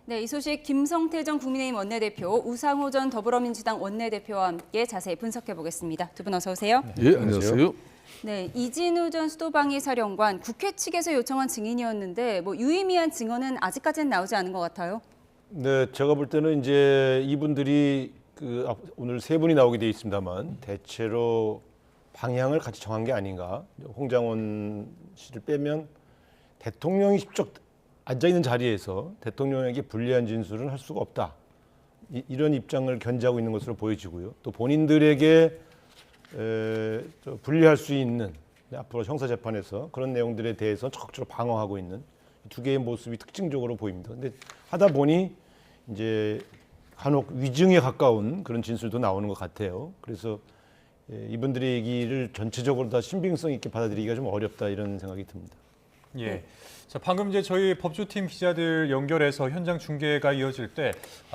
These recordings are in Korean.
네, 이 소식 김성태 전 국민의힘 원내대표, 우상호 전 더불어민주당 원내대표와 함께 자세히 분석해 보겠습니다. 두 분 어서 오세요. 예, 안녕하세요. 네, 이진우 전 수도방위사령관 국회 측에서 요청한 증인이었는데 유의미한 증언은 아직까지는 나오지 않은 것 같아요. 네, 제가 볼 때는 이제 이분들이 오늘 세 분이 나오게 돼 있습니다만 대체로 방향을 같이 정한 게 아닌가. 홍장원 씨를 빼면 대통령이 직접 앉아 있는 자리에서 대통령에게 불리한 진술은 할 수가 없다. 이런 입장을 견지하고 있는 것으로 보여지고요. 또 본인들에게 불리할 수 있는 앞으로 형사 재판에서 그런 내용들에 대해서 적극적으로 방어하고 있는 두 개의 모습이 특징적으로 보입니다. 근데 하다 보니 이제 간혹 위증에 가까운 그런 진술도 나오는 것 같아요. 그래서 이분들의 얘기를 전체적으로 다 신빙성 있게 받아들이기가 좀 어렵다 이런 생각이 듭니다. 예. 자, 방금 이제 저희 법조팀 기자들 연결해서 현장 중계가 이어질 때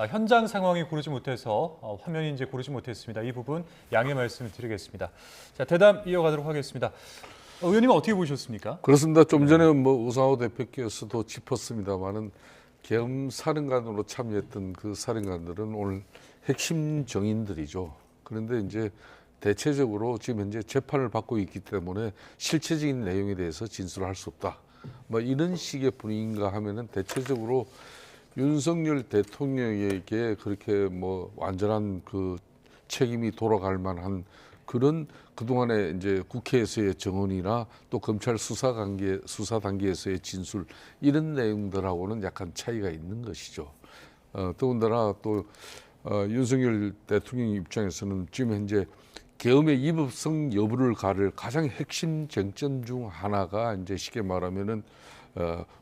현장 상황이 고르지 못해서 화면이 이제 고르지 못했습니다. 이 부분 양해 말씀을 드리겠습니다. 자, 대담 이어가도록 하겠습니다. 의원님은 어떻게 보셨습니까? 그렇습니다. 좀 전에 우상호 대표께서도 짚었습니다만은 계엄 사령관으로 참여했던 그 사령관들은 오늘 핵심 정인들이죠. 그런데 이제 대체적으로 지금 현재 재판을 받고 있기 때문에 실체적인 내용에 대해서 진술할 수 없다. 이런 식의 분위기인가 하면은 대체적으로 윤석열 대통령에게 그렇게 완전한 그 책임이 돌아갈 만한 그런 그동안에 이제 국회에서의 정언이나 또 검찰 수사 단계에서의 진술 이런 내용들하고는 약간 차이가 있는 것이죠. 더군다나 또 윤석열 대통령 입장에서는 지금 현재 계엄의 위법성 여부를 가를 가장 핵심 쟁점 중 하나가 이제 쉽게 말하면은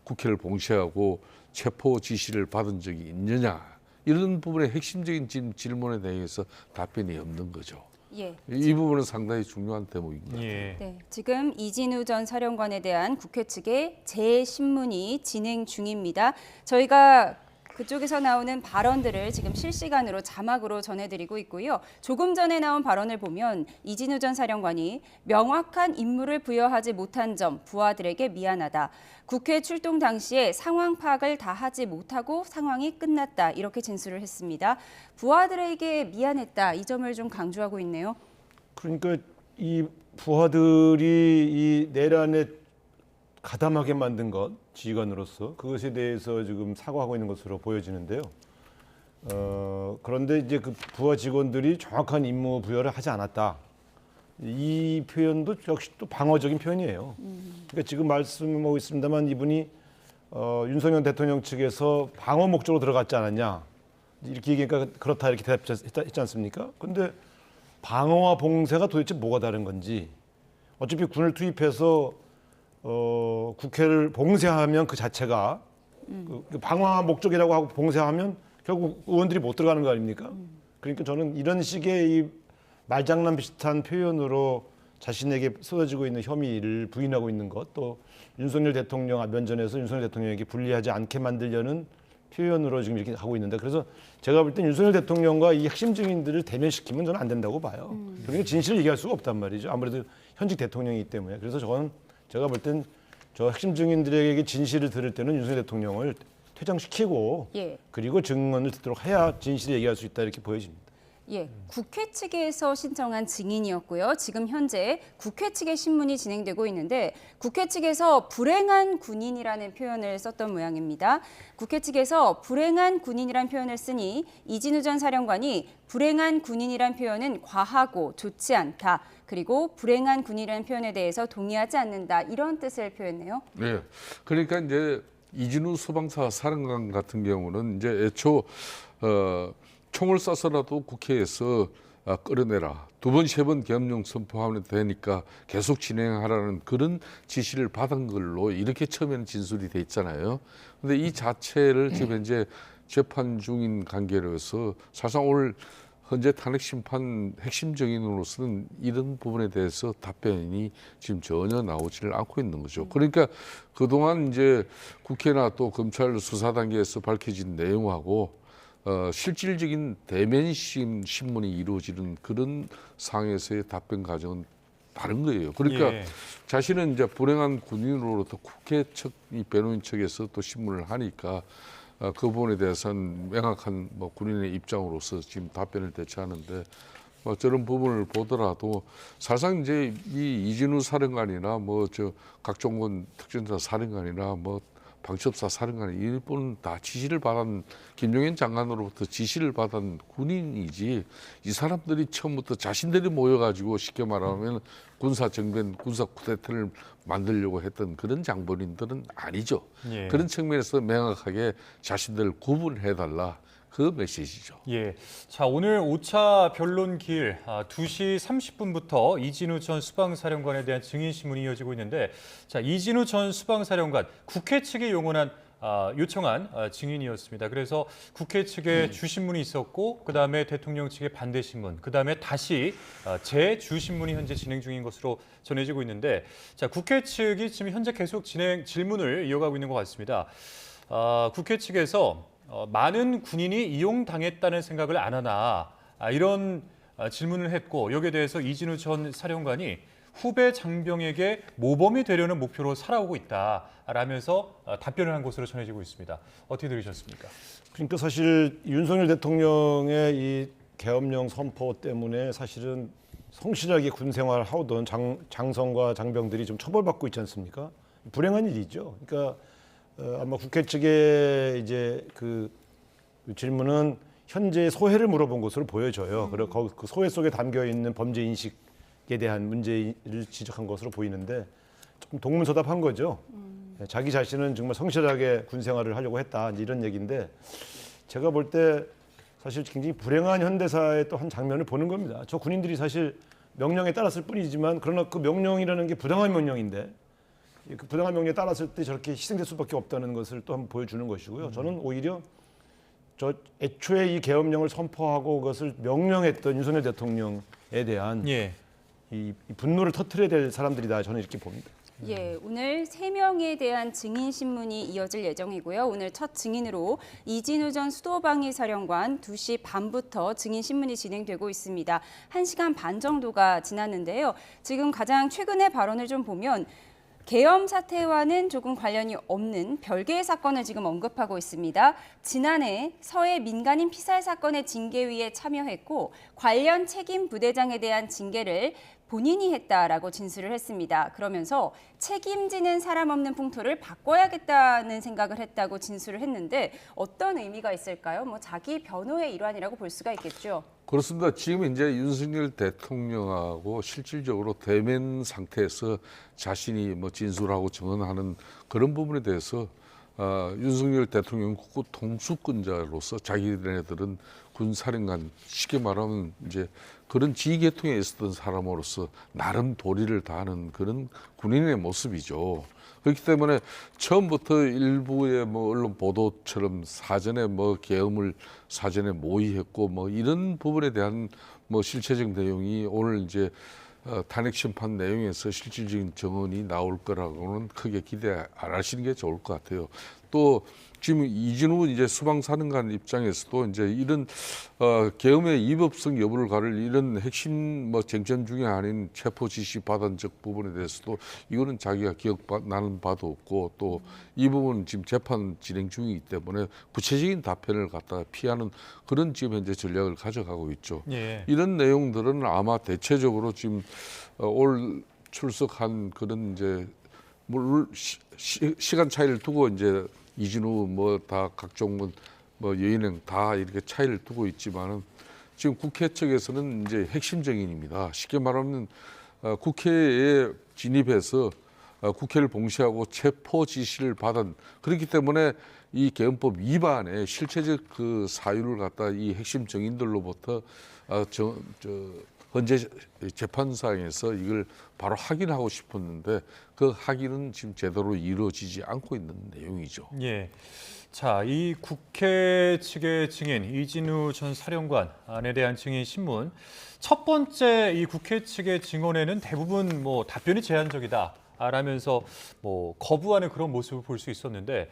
국회를 봉쇄하고 체포 지시를 받은 적이 있느냐 이런 부분의 핵심적인 질문에 대해서 답변이 없는 거죠. 예. 이 부분은 상당히 중요한 대목입니다. 예. 네, 지금 이진우 전 사령관에 대한 국회 측의 재신문이 진행 중입니다. 저희가 그쪽에서 나오는 발언들을 지금 실시간으로 자막으로 전해드리고 있고요. 조금 전에 나온 발언을 보면 이진우 전 사령관이 명확한 임무를 부여하지 못한 점 부하들에게 미안하다. 국회 출동 당시에 상황 파악을 다 하지 못하고 상황이 끝났다. 이렇게 진술을 했습니다. 부하들에게 미안했다. 이 점을 좀 강조하고 있네요. 그러니까 이 부하들이 이 내란에 가담하게 만든 것, 지휘관으로서 그것에 대해서 지금 사과하고 있는 것으로 보여지는데요. 그런데 이제 그 부하 직원들이 정확한 임무 부여를 하지 않았다. 이 표현도 역시 또 방어적인 표현이에요. 그러니까 지금 말씀하고 있습니다만 이분이 윤석열 대통령 측에서 방어 목적으로 들어갔지 않았냐. 이렇게 얘기하니까 그렇다 이렇게 대답했지 않습니까? 그런데 방어와 봉쇄가 도대체 뭐가 다른 건지. 어차피 군을 투입해서 국회를 봉쇄하면 그 자체가 그 방어 목적이라고 하고 봉쇄하면 결국 의원들이 못 들어가는 거 아닙니까? 그러니까 저는 이런 식의 이 말장난 비슷한 표현으로 자신에게 쏟아지고 있는 혐의를 부인하고 있는 것, 또 윤석열 대통령 면전에서 윤석열 대통령에게 불리하지 않게 만들려는 표현으로 지금 이렇게 하고 있는데, 그래서 제가 볼 땐 윤석열 대통령과 이 핵심 증인들을 대면시키면 저는 안 된다고 봐요. 그러니까 진실을 얘기할 수가 없단 말이죠. 아무래도 현직 대통령이기 때문에. 그래서 저는 제가 볼 땐 저 핵심 증인들에게 진실을 들을 때는 윤석열 대통령을 퇴장시키고 그리고 증언을 듣도록 해야 진실을 얘기할 수 있다 이렇게 보여집니다. 예, 국회 측에서 신청한 증인이었고요. 지금 현재 국회 측의 신문이 진행되고 있는데 국회 측에서 불행한 군인이라는 표현을 썼던 모양입니다. 국회 측에서 불행한 군인이라는 표현을 쓰니 이진우 전 사령관이 불행한 군인이라는 표현은 과하고 좋지 않다. 그리고 불행한 군인이라는 표현에 대해서 동의하지 않는다. 이런 뜻을 표현해요. 네, 그러니까 이제 이진우 소방사 사령관 같은 경우는 이제 애초 총을 쏴서라도 국회에서 끌어내라. 2번, 3번 계엄령 선포하면 되니까 계속 진행하라는 그런 지시를 받은 걸로 이렇게 처음에는 진술이 돼 있잖아요. 근데 이 자체를 지금 현재 재판 중인 관계로서 사실상 오늘 현재 탄핵 심판 핵심 증인으로서는 이런 부분에 대해서 답변이 지금 전혀 나오지를 않고 있는 거죠. 그러니까 그동안 이제 국회나 또 검찰 수사 단계에서 밝혀진 내용하고 실질적인 대면 신문이 이루어지는 그런 상황에서의 답변 과정은 다른 거예요. 그러니까 자신은 이제 불행한 군인으로부터 국회 측, 이 변호인 측에서 또 신문을 하니까 그 부분에 대해서는 명확한 뭐 군인의 입장으로서 지금 답변을 대처하는데 뭐 저런 부분을 보더라도 사실상 이제 이 이진우 사령관이나 뭐 저 각종군 특전사 사령관이나 뭐 방첩사 사령관이 일본 다 지시를 받은 김용현 장관으로부터 지시를 받은 군인이지 이 사람들이 처음부터 자신들이 모여가지고 쉽게 말하면 군사 정변, 군사 쿠데타를 만들려고 했던 그런 장본인들은 아니죠. 예. 그런 측면에서 명확하게 자신들을 구분해달라. 그 메시지죠. 예. 자, 오늘 5차 변론길 2시 30분부터 이진우 전 수방사령관에 대한 증인 신문이 이어지고 있는데, 자, 이진우 전 수방사령관 국회 측이 요청한 증인이었습니다. 그래서 국회 측에 주신문이 있었고, 그 다음에 대통령 측의 반대 신문, 그 다음에 다시 재주신문이 현재 진행 중인 것으로 전해지고 있는데, 자, 국회 측이 지금 현재 계속 질문을 이어가고 있는 것 같습니다. 국회 측에서 많은 군인이 이용당했다는 생각을 안 하나 이런 질문을 했고, 여기에 대해서 이진우 전 사령관이 후배 장병에게 모범이 되려는 목표로 살아오고 있다라면서 답변을 한 것으로 전해지고 있습니다. 어떻게 들으셨습니까? 그러니까 사실 윤석열 대통령의 이 계엄령 선포 때문에 사실은 성실하게 군 생활을 하던 장성과 장병들이 좀 처벌받고 있지 않습니까? 불행한 일이죠. 그러니까 아마 국회 측의 이제 그 질문은 현재 소회를 물어본 것으로 보여져요. 그리고 그 소회 속에 담겨 있는 범죄 인식에 대한 문제를 지적한 것으로 보이는데 조금 동문서답한 거죠. 자기 자신은 정말 성실하게 군 생활을 하려고 했다, 이런 얘기인데, 제가 볼 때 사실 굉장히 불행한 현대사의 또 한 장면을 보는 겁니다. 저 군인들이 사실 명령에 따랐을 뿐이지만, 그러나 그 명령이라는 게 부당한 명령인데 그 부당한 명령에 따랐을 때 저렇게 희생될 수밖에 없다는 것을 또 한번 보여주는 것이고요. 저는 오히려 저 애초에 이 계엄령을 선포하고 그것을 명령했던 윤석열 대통령에 대한 예. 이 분노를 터뜨려야 될 사람들이다, 저는 이렇게 봅니다. 예, 오늘 3명에 대한 증인 신문이 이어질 예정이고요. 오늘 첫 증인으로 이진우 전 수도방위사령관 2시 반부터 증인 신문이 진행되고 있습니다. 1시간 반 정도가 지났는데요. 지금 가장 최근의 발언을 좀 보면 계엄 사태와는 조금 관련이 없는 별개의 사건을 지금 언급하고 있습니다. 지난해 서해 민간인 피살 사건의 징계위에 참여했고 관련 책임 부대장에 대한 징계를 본인이 했다라고 진술을 했습니다. 그러면서 책임지는 사람 없는 풍토를 바꿔야겠다는 생각을 했다고 진술을 했는데, 어떤 의미가 있을까요? 뭐 자기 변호의 일환이라고 볼 수가 있겠죠. 그렇습니다. 지금 이제 윤석열 대통령하고 실질적으로 대면 상태에서 자신이 뭐 진술하고 증언하는 그런 부분에 대해서 윤석열 대통령 국고 통수권자로서 자기네들은 군사령관, 쉽게 말하면 이제 그런 지휘계통에 있었던 사람으로서 나름 도리를 다하는 그런 군인의 모습이죠. 그렇기 때문에 처음부터 일부의 뭐 언론 보도처럼 사전에 뭐 계엄을 사전에 모의했고 뭐 이런 부분에 대한 뭐 실체적 내용이 오늘 이제 탄핵 심판 내용에서 실질적인 증언이 나올 거라고는 크게 기대 안 하시는 게 좋을 것 같아요. 또 지금 이진우 이제 수방사령관 입장에서도 이제 이런 계엄의 위법성 여부를 가를 이런 핵심 뭐 쟁점 중에 아닌 체포 지시 받은 적 부분에 대해서도 이거는 자기가 기억나는 바도 없고, 또 이 부분은 지금 재판 진행 중이기 때문에 구체적인 답변을 갖다가 피하는 그런 지금 현재 전략을 가져가고 있죠. 예. 이런 내용들은 아마 대체적으로 지금 올 출석한 그런 이제 물 시간 차이를 두고 이제 이진우 뭐 다 각종 뭐 여인행 다 이렇게 차이를 두고 있지만은 지금 국회 측에서는 이제 핵심 증인입니다. 쉽게 말하면 국회에 진입해서 국회를 봉쇄하고 체포 지시를 받은, 그렇기 때문에 이 계엄법 위반의 실체적 그 사유를 갖다 이 핵심 증인들로부터 현재 재판상에서 이걸 바로 확인하고 싶었는데 그 확인은 지금 제대로 이루어지지 않고 있는 내용이죠. 예. 자, 이 국회 측의 증인 이진우 전 사령관에 대한 증인 신문, 첫 번째 이 국회 측의 증언에는 대부분 뭐 답변이 제한적이다 라면서 뭐 거부하는 그런 모습을 볼 수 있었는데,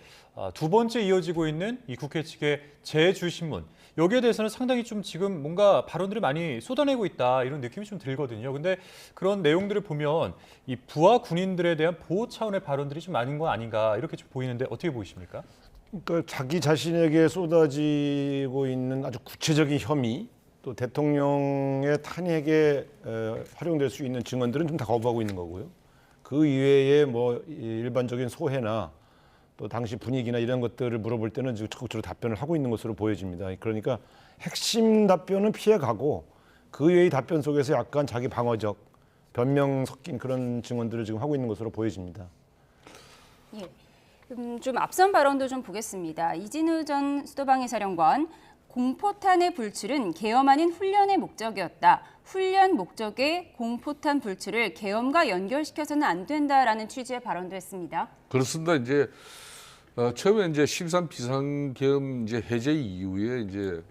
두 번째 이어지고 있는 이 국회 측의 재주 신문, 여기에 대해서는 상당히 좀 지금 뭔가 발언들을 많이 쏟아내고 있다, 이런 느낌이 좀 들거든요. 근데 그런 내용들을 보면 이 부하 군인들에 대한 보호 차원의 발언들이 좀 많은 거 아닌가, 이렇게 좀 보이는데 어떻게 보이십니까? 그러니까 자기 자신에게 쏟아지고 있는 아주 구체적인 혐의, 또 대통령의 탄핵에 활용될 수 있는 증언들은 좀 다 거부하고 있는 거고요. 그 이외에 뭐 일반적인 소회나 또 당시 분위기나 이런 것들을 물어볼 때는 지금 적극적으로 답변을 하고 있는 것으로 보여집니다. 그러니까 핵심 답변은 피해가고 그 외의 답변 속에서 약간 자기 방어적 변명 섞인 그런 증언들을 지금 하고 있는 것으로 보여집니다. 예. 좀 앞선 발언도 좀 보겠습니다. 이진우 전 수도방위 사령관, 공포탄의 불출은 계엄 아닌 훈련의 목적이었다. 훈련 목적의 공포탄 불출을 계엄과 연결시켜서는 안 된다라는 취지의 발언도 했습니다. 그렇습니다. 이제 처음에 이제 13 비상계엄 이제 해제 이후에 이제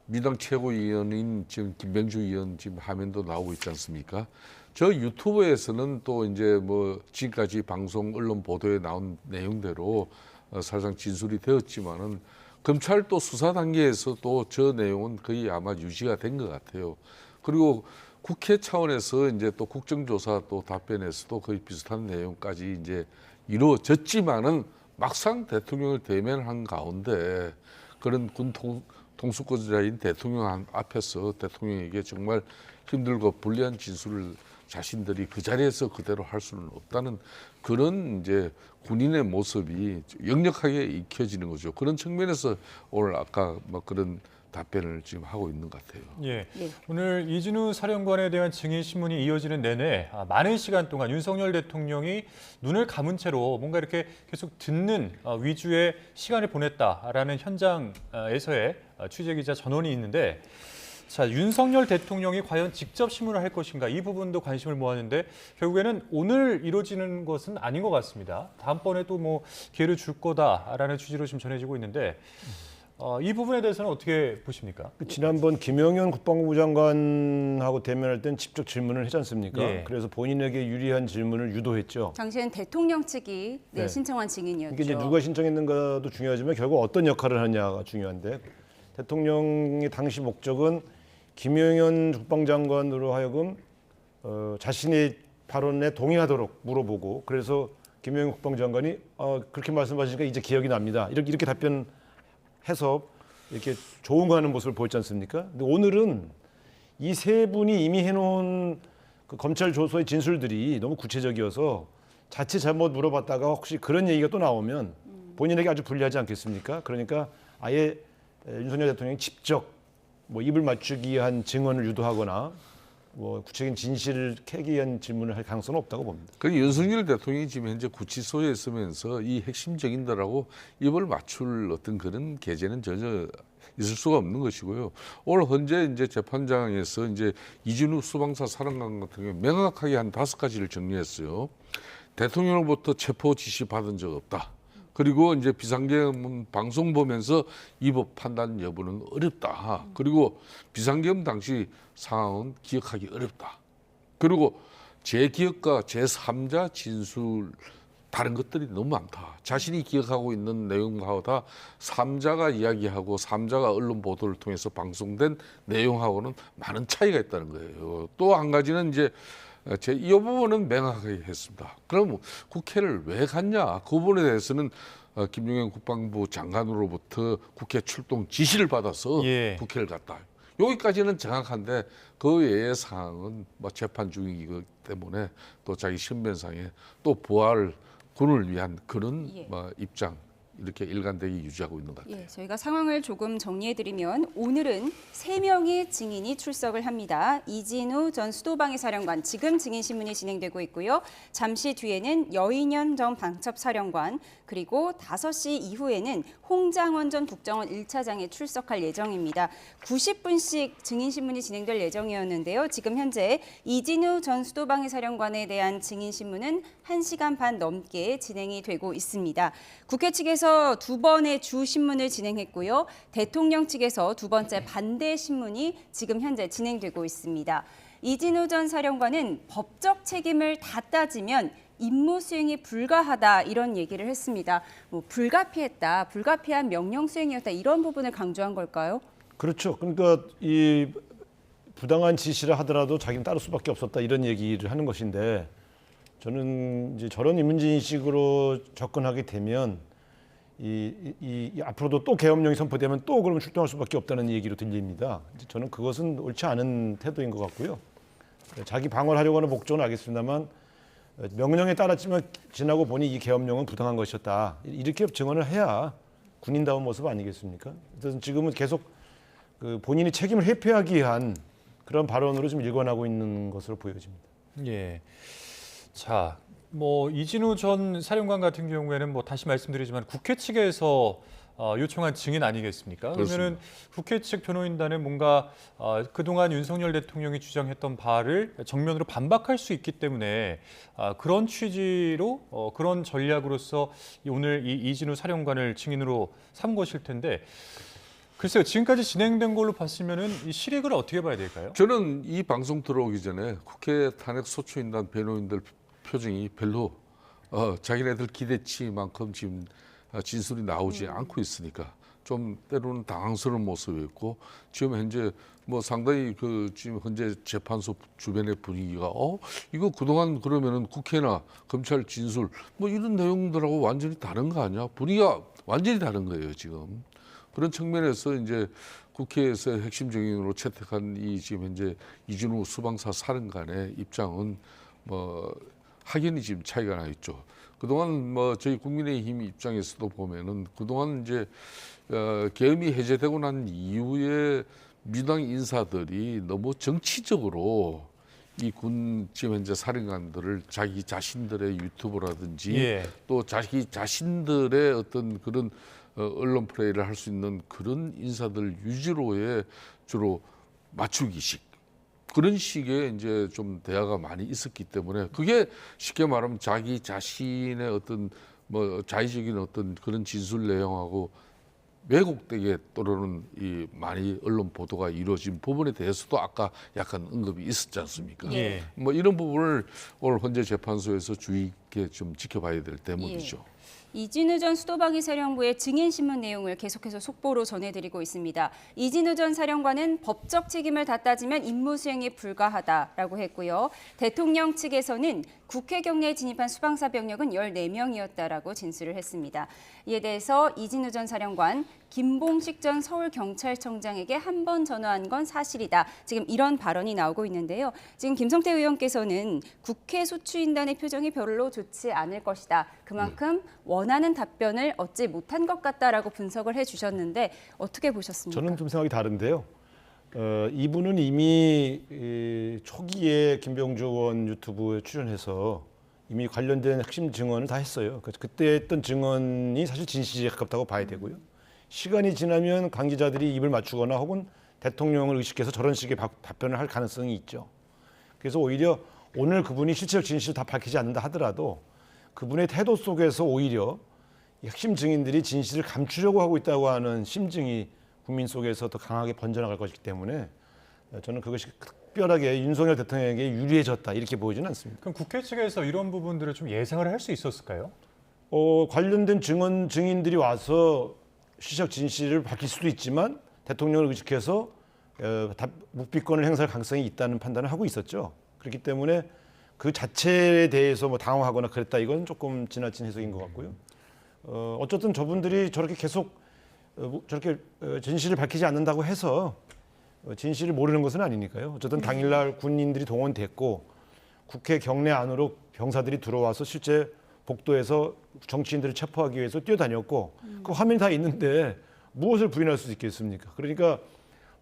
민당 최고위원인 지금 김병주 의원 지금 화면도 나오고 있지 않습니까? 저 유튜브에서는 또 이제 뭐 지금까지 방송 언론 보도에 나온 내용대로 사실상 진술이 되었지만은 검찰 또 수사 단계에서 또 저 내용은 거의 아마 유지가 된 것 같아요. 그리고 국회 차원에서 이제 또 국정조사 또 답변에서도 거의 비슷한 내용까지 이제 이루어졌지만은 막상 대통령을 대면한 가운데 그런 군 통수권자인 대통령 앞에서 대통령에게 정말 힘들고 불리한 진술을 자신들이 그 자리에서 그대로 할 수는 없다는 그런 이제 군인의 모습이 역력하게 익혀지는 거죠. 그런 측면에서 오늘 아까 뭐 그런 답변을 지금 하고 있는 것 같아요. 예. 예. 오늘 이진우 사령관에 대한 증인 신문이 이어지는 내내 많은 시간 동안 윤석열 대통령이 눈을 감은 채로 뭔가 이렇게 계속 듣는 위주의 시간을 보냈다라는 현장에서의 취재 기자 전원이 있는데, 자, 윤석열 대통령이 과연 직접 신문을 할 것인가, 이 부분도 관심을 모았는데 결국에는 오늘 이루어지는 것은 아닌 것 같습니다. 다음번에 또 뭐 기회를 줄 거다라는 취지로 지금 전해지고 있는데 이 부분에 대해서는 어떻게 보십니까? 지난번 김영현 국방부 장관하고 대면할 땐 직접 질문을 했지 않습니까? 예. 그래서 본인에게 유리한 질문을 유도했죠. 당시엔 대통령 측이 네. 신청한 증인이었죠. 이게 이제 누가 신청했는가도 중요하지만 결국 어떤 역할을 하느냐가 중요한데, 대통령의 당시 목적은 김영현 국방장관으로 하여금 자신의 발언에 동의하도록 물어보고, 그래서 김영현 국방장관이 그렇게 말씀하시니까 이제 기억이 납니다. 이렇게 답변해서 이렇게 좋은 거 하는 모습을 보였지 않습니까? 근데 오늘은 이 세 분이 이미 해놓은 그 검찰 조서의 진술들이 너무 구체적이어서 자칫 잘못 물어봤다가 혹시 그런 얘기가 또 나오면 본인에게 아주 불리하지 않겠습니까? 그러니까 아예 윤석열 대통령이 직접 뭐 입을 맞추기 위한 증언을 유도하거나 뭐 구체적인 진실을 캐기 위한 질문을 할 가능성은 없다고 봅니다. 그 윤석열 대통령이 지금 현재 구치소에 있으면서 이 핵심 증인들하고 입을 맞출 어떤 그런 계제는 전혀 있을 수가 없는 것이고요. 오늘 현재 이제 재판장에서 이제 이진우 수방사 사령관 같은 경우에 명확하게 한 5가지를 정리했어요. 대통령으로부터 체포 지시 받은 적 없다. 그리고 이제 비상계엄 방송 보면서 이 법 판단 여부는 어렵다. 그리고 비상계엄 당시 상황은 기억하기 어렵다. 그리고 제 기억과 제3자 진술 다른 것들이 너무 많다. 자신이 기억하고 있는 내용하고 다 3자가 이야기하고 3자가 언론 보도를 통해서 방송된 내용하고는 많은 차이가 있다는 거예요. 또 한 가지는 이제 이 부분은 명확하게 했습니다. 그럼 국회를 왜 갔냐? 그 부분에 대해서는 김용현 국방부 장관으로부터 국회 출동 지시를 받아서 예. 국회를 갔다. 여기까지는 정확한데 그 외의 사항은 뭐 재판 중이기 때문에 또 자기 신변상에 또 부활 군을 위한 그런 예. 뭐 입장 이렇게 일관되게 유지하고 있는 것 같아요. 예, 저희가 상황을 조금 정리해드리면 오늘은 3명의 증인이 출석을 합니다. 이진우 전 수도방위 사령관, 지금 증인 신문이 진행되고 있고요. 잠시 뒤에는 여인현 전 방첩사령관, 그리고 5시 이후에는 홍장원 전 국정원 1차장에 출석할 예정입니다. 90분씩 증인 신문이 진행될 예정이었는데요. 지금 현재 이진우 전 수도방위 사령관에 대한 증인 신문은 1시간 반 넘게 진행이 되고 있습니다. 국회 측에서 2번의 주 신문을 진행했고요. 대통령 측에서 2번째 반대 신문이 지금 현재 진행되고 있습니다. 이진우 전 사령관은 법적 책임을 다 따지면 임무 수행이 불가하다, 이런 얘기를 했습니다. 뭐 불가피했다, 불가피한 명령 수행이었다, 이런 부분을 강조한 걸까요? 그렇죠. 그러니까 이 부당한 지시를 하더라도 자기는 따를 수밖에 없었다, 이런 얘기를 하는 것인데, 저는 이제 저런 인문인식으로 접근하게 되면 앞으로도 또 계엄령이 선포되면 또 그러면 출동할 수밖에 없다는 얘기로 들립니다. 저는 그것은 옳지 않은 태도인 것 같고요. 자기 방어를 하려고 하는 목적은 알겠습니다만 명령에 따랐지만 지나고 보니 이 계엄령은 부당한 것이었다. 이렇게 증언을 해야 군인다운 모습 아니겠습니까? 그래서 지금은 계속 그 본인이 책임을 회피하기 위한 그런 발언으로 좀 일관하고 있는 것으로 보여집니다. 예. 자, 뭐 이진우 전 사령관 같은 경우에는 뭐 다시 말씀드리지만 국회 측에서 요청한 증인 아니겠습니까? 그러면은 국회 측 변호인단은 뭔가 그동안 윤석열 대통령이 주장했던 바를 정면으로 반박할 수 있기 때문에 그런 취지로 그런 전략으로서 오늘 이 이진우 사령관을 증인으로 삼은 것일 텐데 글쎄요, 지금까지 진행된 걸로 봤으면은 이 실익을 어떻게 봐야 될까요? 저는 이 방송 들어오기 전에 국회 탄핵 소추인단 변호인들 표정이 별로 자기네들 기대치만큼 지금 진술이 나오지 않고 있으니까 좀 때로는 당황스러운 모습이었고 지금 현재 뭐 상당히 그 지금 현재 재판소 주변의 분위기가 이거 그동안 그러면은 국회나 검찰 진술 뭐 이런 내용들하고 완전히 다른 거 아니야? 분위기가 완전히 다른 거예요 지금. 그런 측면에서 이제 국회에서 핵심 증인으로 채택한 이 지금 현재 이진우 수방사 사령관의 입장은 뭐 확연히 지금 차이가 나 있죠. 그동안 뭐 저희 국민의힘 입장에서도 보면은 그동안 이제 계엄이 해제되고 난 이후에 민주당 인사들이 너무 정치적으로 이 군 지금 현재 사령관들을 자기 자신들의 유튜브라든지 예. 또 자기 자신들의 어떤 그런 언론 플레이를 할 수 있는 그런 인사들 위주로의 주로 맞추기식 그런 식의 이제 좀 대화가 많이 있었기 때문에 그게 쉽게 말하면 자기 자신의 어떤 뭐 자의적인 어떤 그런 진술 내용하고 왜곡되게 또는 이 많이 언론 보도가 이루어진 부분에 대해서도 아까 약간 언급이 있었지 않습니까? 예. 뭐 이런 부분을 오늘 헌재 재판소에서 주의 깊게 좀 지켜봐야 될 대목이죠. 이진우 전 수도방위 사령부의 증인 신문 내용을 계속해서 속보로 전해드리고 있습니다. 이진우 전 사령관은 법적 책임을 다 따지면 임무 수행에 불과하다라고 했고요. 대통령 측에서는 국회 경내에 진입한 수방사 병력은 14명이었다라고 진술을 했습니다. 이에 대해서 이진우 전 사령관, 김봉식 전 서울경찰청장에게 한 번 전화한 건 사실이다. 지금 이런 발언이 나오고 있는데요. 지금 김성태 의원께서는 국회 소추인단의 표정이 별로 좋지 않을 것이다. 그만큼 원하는 답변을 얻지 못한 것 같다라고 분석을 해주셨는데 어떻게 보셨습니까? 저는 좀 생각이 다른데요. 이분은 이미 초기에 김병주 의원 유튜브에 출연해서 이미 관련된 핵심 증언을 다 했어요. 그때 했던 증언이 사실 진실에 가깝다고 봐야 되고요. 시간이 지나면 관계자들이 입을 맞추거나 혹은 대통령을 의식해서 저런 식의 답변을 할 가능성이 있죠. 그래서 오히려 오늘 그분이 실체적 진실을 다 밝히지 않는다 하더라도 그분의 태도 속에서 오히려 핵심 증인들이 진실을 감추려고 하고 있다고 하는 심증이 국민 속에서 더 강하게 번져나갈 것이기 때문에 저는 그것이 특별하게 윤석열 대통령에게 유리해졌다 이렇게 보이지는 않습니다. 그럼 국회 측에서 이런 부분들을 좀 예상을 할 수 있었을까요? 관련된 증인들이 와서 실체적 진실을 밝힐 수도 있지만 대통령을 의식해서 묵비권을 행사할 가능성이 있다는 판단을 하고 있었죠. 그렇기 때문에 그 자체에 대해서 뭐 당황하거나 그랬다 이건 조금 지나친 해석인 것 같고요. 어쨌든 저분들이 저렇게 계속 저렇게 진실을 밝히지 않는다고 해서 진실을 모르는 것은 아니니까요. 어쨌든 당일날 군인들이 동원됐고 국회 경내 안으로 병사들이 들어와서 실제 복도에서 정치인들을 체포하기 위해서 뛰어다녔고 그 화면이 다 있는데 무엇을 부인할 수 있겠습니까? 그러니까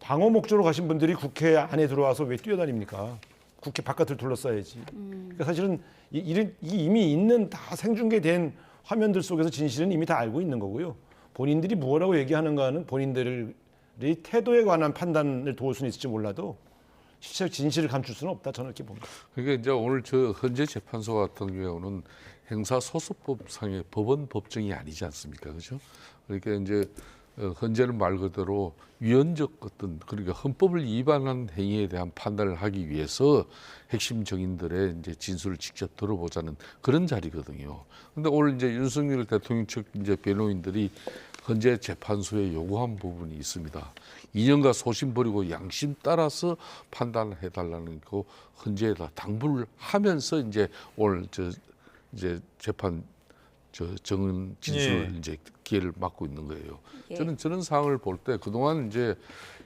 방어 목적으로 가신 분들이 국회 안에 들어와서 왜 뛰어다닙니까? 국회 바깥을 둘러싸야지. 그러니까 사실은 이미 있는 다 생중계된 화면들 속에서 진실은 이미 다 알고 있는 거고요. 본인들이 뭐라고 얘기하는가는 본인들의 태도에 관한 판단을 도울 수는 있을지 몰라도 실제 진실을 감출 수는 없다. 저는 이렇게 봅니다. 그러니까 이제 오늘 저 헌재 재판소 같은 경우는 형사소송법상의 법원 법정이 아니지 않습니까, 그렇죠? 그러니까 이제 헌재는 말 그대로 위헌적 어떤 그러니까 헌법을 위반한 행위에 대한 판단을 하기 위해서 핵심 증인들의 이제 진술을 직접 들어보자는 그런 자리거든요. 그런데 오늘 이제 윤석열 대통령 측 이제 변호인들이 헌재 재판소에 요구한 부분이 있습니다. 이념과 소신 버리고 양심 따라서 판단을 해달라는 거 헌재에다 당부를 하면서 이제 오늘 이제 재판 저 정은 진술을 예. 이제 기회를 막고 있는 거예요. 예. 저는 저런 상황을 볼 때 그동안 이제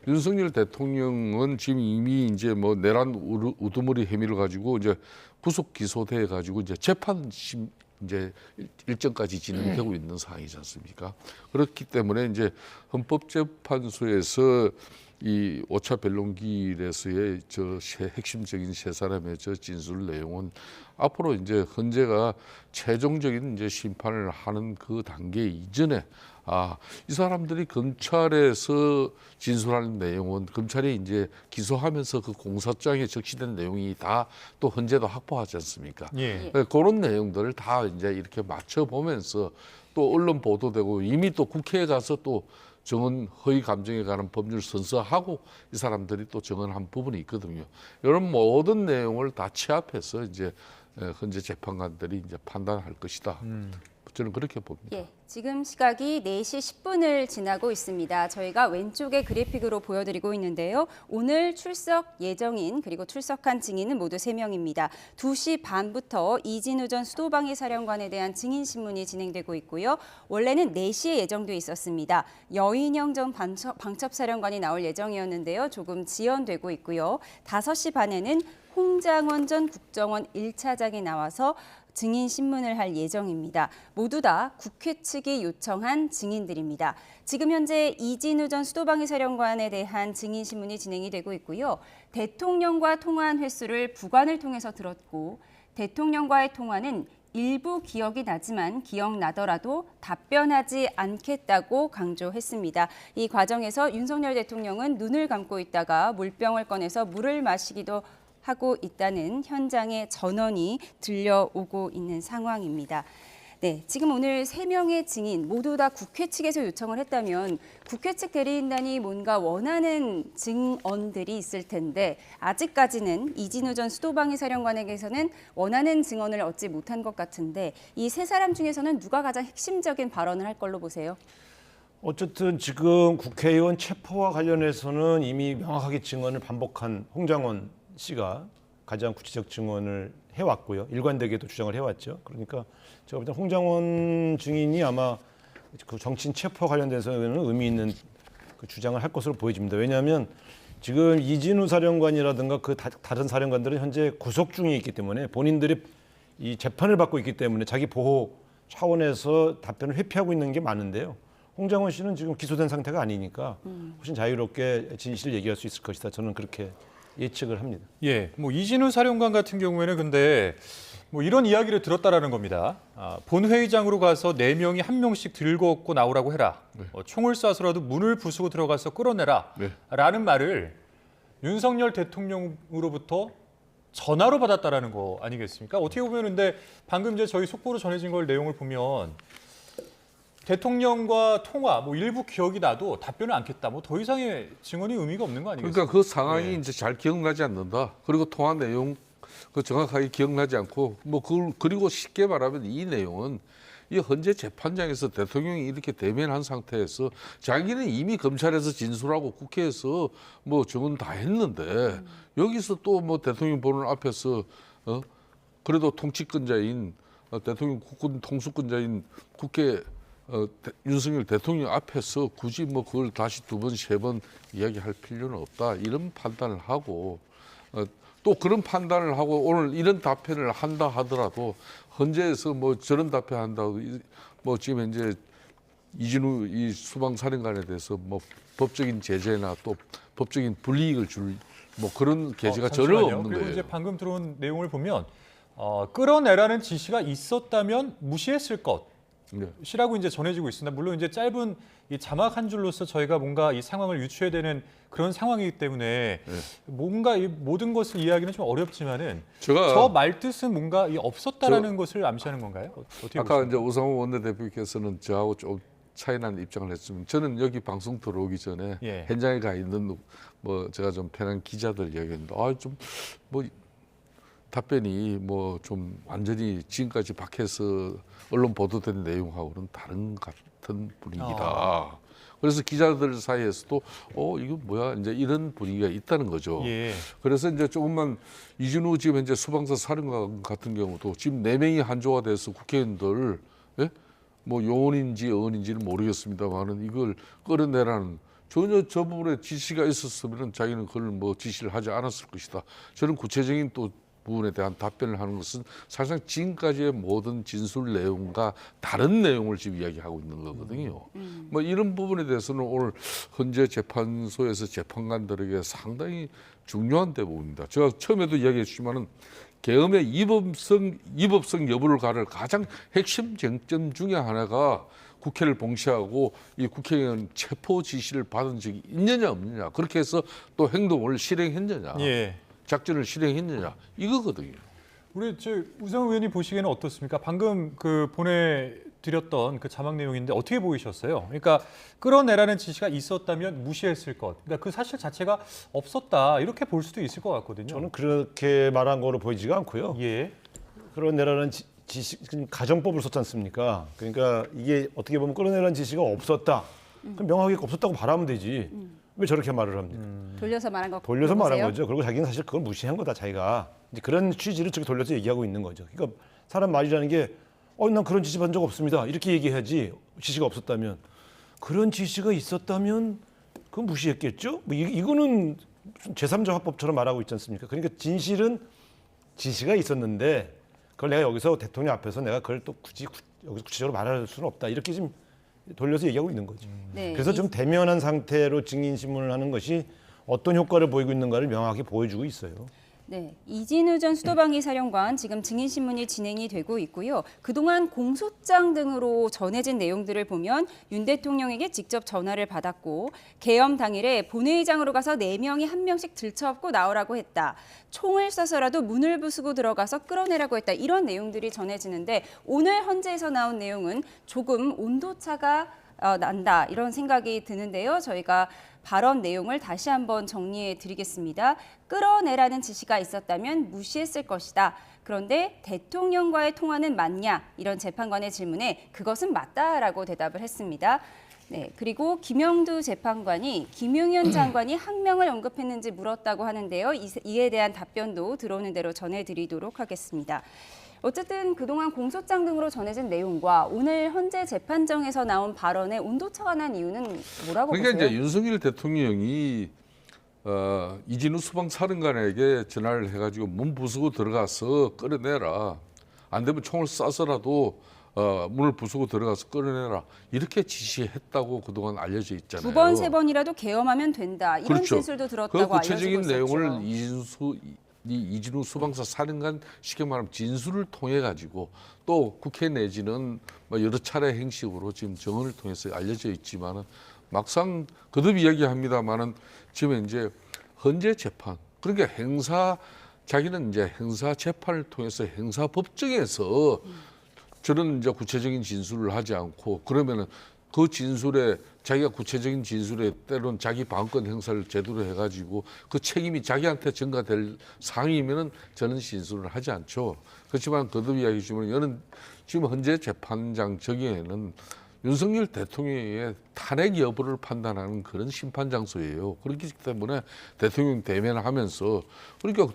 윤석열 대통령은 지금 이미 이제 뭐 내란 우두머리 혐의를 가지고 이제 구속 기소돼 가지고 이제 재판 이제 일정까지 진행되고 있는 상황이지 않습니까? 그렇기 때문에 이제 헌법재판소에서 이 5차 변론길에서의 핵심적인 세 사람의 저 진술 내용은 앞으로 이제 헌재가 최종적인 이제 심판을 하는 그 단계 이전에 이 사람들이 검찰에서 진술하는 내용은 검찰이 이제 기소하면서 그 공소장에 적시된 내용이 다 또 헌재도 확보하지 않습니까? 예. 그런 내용들을 다 이제 이렇게 맞춰 보면서 또 언론 보도되고 이미 또 국회에 가서 또 정언 허위 감정에 관한 법률 선서하고 이 사람들이 또 정언한 부분이 있거든요. 이런 모든 내용을 다 취합해서 이제 현재 재판관들이 이제 판단할 것이다. 저는 그렇게 봅니다. 예, 지금 시각이 4시 10분을 지나고 있습니다. 저희가 왼쪽에 그래픽으로 보여드리고 있는데요. 오늘 출석 예정인 그리고 출석한 증인은 모두 3명입니다. 2시 반부터 이진우 전 수도방위 사령관에 대한 증인 신문이 진행되고 있고요. 원래는 4시에 예정돼 있었습니다. 여인영 전 방첩사령관이 나올 예정이었는데요. 조금 지연되고 있고요. 5시 반에는 홍장원 전 국정원 1차장이 나와서 증인 신문을 할 예정입니다. 모두 다 국회 측이 요청한 증인들입니다. 지금 현재 이진우 전 수도방위 사령관에 대한 증인 신문이 진행이 되고 있고요. 대통령과 통화한 횟수를 부관을 통해서 들었고 대통령과의 통화는 일부 기억이 나지만 기억나더라도 답변하지 않겠다고 강조했습니다. 이 과정에서 윤석열 대통령은 눈을 감고 있다가 물병을 꺼내서 물을 마시기도 하고 있다는 현장의 전원이 들려오고 있는 상황입니다. 네, 지금 오늘 3명의 증인 모두 다 국회 측에서 요청을 했다면 국회 측 대리인단이 뭔가 원하는 증언들이 있을 텐데 아직까지는 이진우 전 수도방위 사령관에게서는 원하는 증언을 얻지 못한 것 같은데 이 세 사람 중에서는 누가 가장 핵심적인 발언을 할 걸로 보세요? 어쨌든 지금 국회의원 체포와 관련해서는 이미 명확하게 증언을 반복한 홍장원 씨가 가장 구체적 증언을 해왔고요. 일관되게도 주장을 해왔죠. 그러니까 제가 볼 때 홍장원 증인이 아마 그 정치인 체포와 관련돼서는 의미 있는 그 주장을 할 것으로 보여집니다. 왜냐하면 지금 이진우 사령관이라든가 그 다른 사령관들은 현재 구속 중에 있기 때문에 본인들이 이 재판을 받고 있기 때문에 자기 보호 차원에서 답변을 회피하고 있는 게 많은데요. 홍장원 씨는 지금 기소된 상태가 아니니까 훨씬 자유롭게 진실을 얘기할 수 있을 것이다. 저는 그렇게 예측을 합니다. 예, 뭐 이진우 사령관 같은 경우에는 근데 뭐 이런 이야기를 들었다라는 겁니다. 본회의장으로 가서 4명이 1명씩 들고 나오라고 해라. 총을 쏴서라도 문을 부수고 들어가서 끌어내라. 라는 말을 윤석열 대통령으로부터 전화로 받았다라는 거 아니겠습니까? 어떻게 보면 근데 방금 이제 저희 속보로 전해진 걸 내용을 보면 대통령과 통화, 뭐 일부 기억이 나도 답변을 않겠다. 뭐 더 이상의 증언이 의미가 없는 거 아니겠습니까? 그러니까 그 상황이 예. 이제 잘 기억나지 않는다. 그리고 통화 내용 그 정확하게 기억나지 않고 뭐 그리고 쉽게 말하면 이 내용은 이 헌재 재판장에서 대통령이 이렇게 대면한 상태에서 자기는 이미 검찰에서 진술하고 국회에서 뭐 증언 다 했는데 여기서 또 뭐 대통령 보는 앞에서 그래도 통치권자인 대통령 국군 통수권자인 국회 윤석열 대통령 앞에서 굳이 뭐 그걸 다시 2번, 3번 이야기할 필요는 없다. 이런 판단을 하고 또 그런 판단을 하고 오늘 이런 답변을 한다 하더라도 헌재에서 뭐 저런 답변한다고 뭐 지금 이제 이진우 이 수방사령관에 대해서 뭐 법적인 제재나 또 법적인 불이익을 줄 뭐 그런 계제가 전혀 잠시만요. 없는 그리고 거예요. 이제 방금 들어온 내용을 보면 끌어내라는 지시가 있었다면 무시했을 것. 네. 시라고 이제 전해지고 있습니다. 물론 이제 짧은 이 자막 한 줄로서 저희가 뭔가 이 상황을 유추해야 되는 그런 상황이기 때문에 뭔가 이 모든 것을 이해하기는 좀 어렵지만은 제가 저 말뜻은 뭔가 이 없었다라는 것을 암시하는 건가요? 어떻게 아까 보십니까? 이제 우상호 원내대표께서는 저하고 좀 차이나는 입장을 했지만 저는 여기 방송 들어오기 전에 예. 현장에 가 있는 뭐 제가 좀 편한 기자들 이야기했는데 좀 뭐 답변이 뭐 좀 완전히 지금까지 밖에서 언론 보도된 내용하고는 다른 같은 분위기다. 그래서 기자들 사이에서도 이거 뭐야 이제 이런 분위기가 있다는 거죠. 예. 그래서 이제 조금만 이진우 지금 현재 수방사 사령관 같은 경우도 지금 4명이 한조가 돼서 국회의원들 예? 뭐 요원인지 어원인지는 모르겠습니다만은 이걸 끌어내라는 전혀 저 부분에 지시가 있었으면 자기는 그걸 뭐 지시를 하지 않았을 것이다. 저는 구체적인 또 부분에 대한 답변을 하는 것은 사실상 지금까지의 모든 진술 내용과 다른 내용을 지금 이야기하고 있는 거거든요. 뭐 이런 부분에 대해서는 오늘 헌재 재판소에서 재판관들에게 상당히 중요한 대목입니다. 제가 처음에도 이야기했지만은 계엄의 위법성 여부를 가를 가장 핵심 쟁점 중에 하나가 국회를 봉쇄하고 이 국회의원 체포 지시를 받은 적이 있느냐 없느냐, 그렇게 해서 또 행동을 실행했느냐, 예. 작전을 실행했느냐, 이거거든요. 우리 우상호 의원님 보시기에는 어떻습니까? 방금 그 보내드렸던 그 자막 내용인데 어떻게 보이셨어요? 그러니까 끌어내라는 지시가 있었다면 무시했을 것. 그러니까 그 사실 자체가 없었다 이렇게 볼 수도 있을 것 같거든요. 저는 그렇게 말한 거로 보이지가 않고요. 예. 끌어내라는 지시, 가정법을 썼지 않습니까? 그러니까 이게 어떻게 보면 끌어내라는 지시가 없었다. 그럼 명확하게 없었다고 말하면 되지. 왜 저렇게 말을 합니까? 돌려서 말한 거 돌려서 말한 보세요? 거죠. 그리고 자기는 사실 그걸 무시한 거다. 자기가 이제 그런 취지를 저기 돌려서 얘기하고 있는 거죠. 그러니까 사람 말이라는 게 난 그런 지시 받은 적 없습니다. 이렇게 얘기해야지. 지시가 없었다면. 그런 지시가 있었다면 그건 무시했겠죠. 뭐 이거는 제3자 화법처럼 말하고 있지 않습니까? 그러니까 진실은 지시가 있었는데 그걸 내가 여기서 대통령 앞에서 내가 그걸 또 굳이 여기서 구체적으로 말할 수는 없다. 이렇게 지금 돌려서 얘기하고 있는 거죠. 네, 그래서 좀 대면한 상태로 증인 신문을 하는 것이 어떤 효과를 보이고 있는가를 명확히 보여주고 있어요. 네, 이진우 전 수도방위 사령관 지금 증인 신문이 진행이 되고 있고요. 그동안 공소장 등으로 전해진 내용들을 보면 윤 대통령에게 직접 전화를 받았고 계엄 당일에 본회의장으로 가서 4명이 1명씩 들쳐업고 나오라고 했다. 총을 쏴서라도 문을 부수고 들어가서 끌어내라고 했다. 이런 내용들이 전해지는데 오늘 헌재에서 나온 내용은 조금 온도차가 난다 이런 생각이 드는데요. 저희가 발언 내용을 다시 한번 정리해 드리겠습니다. 끌어내라는 지시가 있었다면 무시했을 것이다. 그런데 대통령과의 통화는 맞냐? 이런 재판관의 질문에 그것은 맞다라고 대답을 했습니다. 네, 그리고 김영두 재판관이 김용현 장관이 항명을 언급했는지 물었다고 하는데요. 이에 대한 답변도 들어오는 대로 전해드리도록 하겠습니다. 어쨌든 그동안 공소장 등으로 전해진 내용과 오늘 헌재 재판정에서 나온 발언에 온도차가 난 이유는 뭐라고 그러니까 보세요? 이제 윤석열 대통령이 이진우 수방사령관에게 전화를 해가지고 문 부수고 들어가서 끌어내라. 안 되면 총을 쏴서라도 문을 부수고 들어가서 끌어내라. 이렇게 지시했다고 그동안 알려져 있잖아요. 2번, 3번이라도 계엄하면 된다. 이런 그렇죠. 진술도 그 들었다고 구체적인 알려지고 있었죠. 내용을 이진우 수방사 사령관 쉽게 말하면 진술을 통해 가지고 또 국회 내지는 뭐 여러 차례 행식으로 지금 정언을 통해서 알려져 있지만은 막상 거듭 이야기합니다만은 지금 이제 헌재 재판 그러니까 자기는 이제 행사 재판을 통해서 행사 법정에서 저는 이제 구체적인 진술을 하지 않고 그러면은 그 진술에 자기가 구체적인 진술에 때로는 자기 방어권 행사를 제대로 해가지고 그 책임이 자기한테 전가될 상황이면은 저는 진술을 하지 않죠. 그렇지만 거듭 이야기지만 저는 지금 현재 재판장 저기에는 윤석열 대통령의 탄핵 여부를 판단하는 그런 심판 장소예요. 그렇기 때문에 대통령 대면하면서 그러니까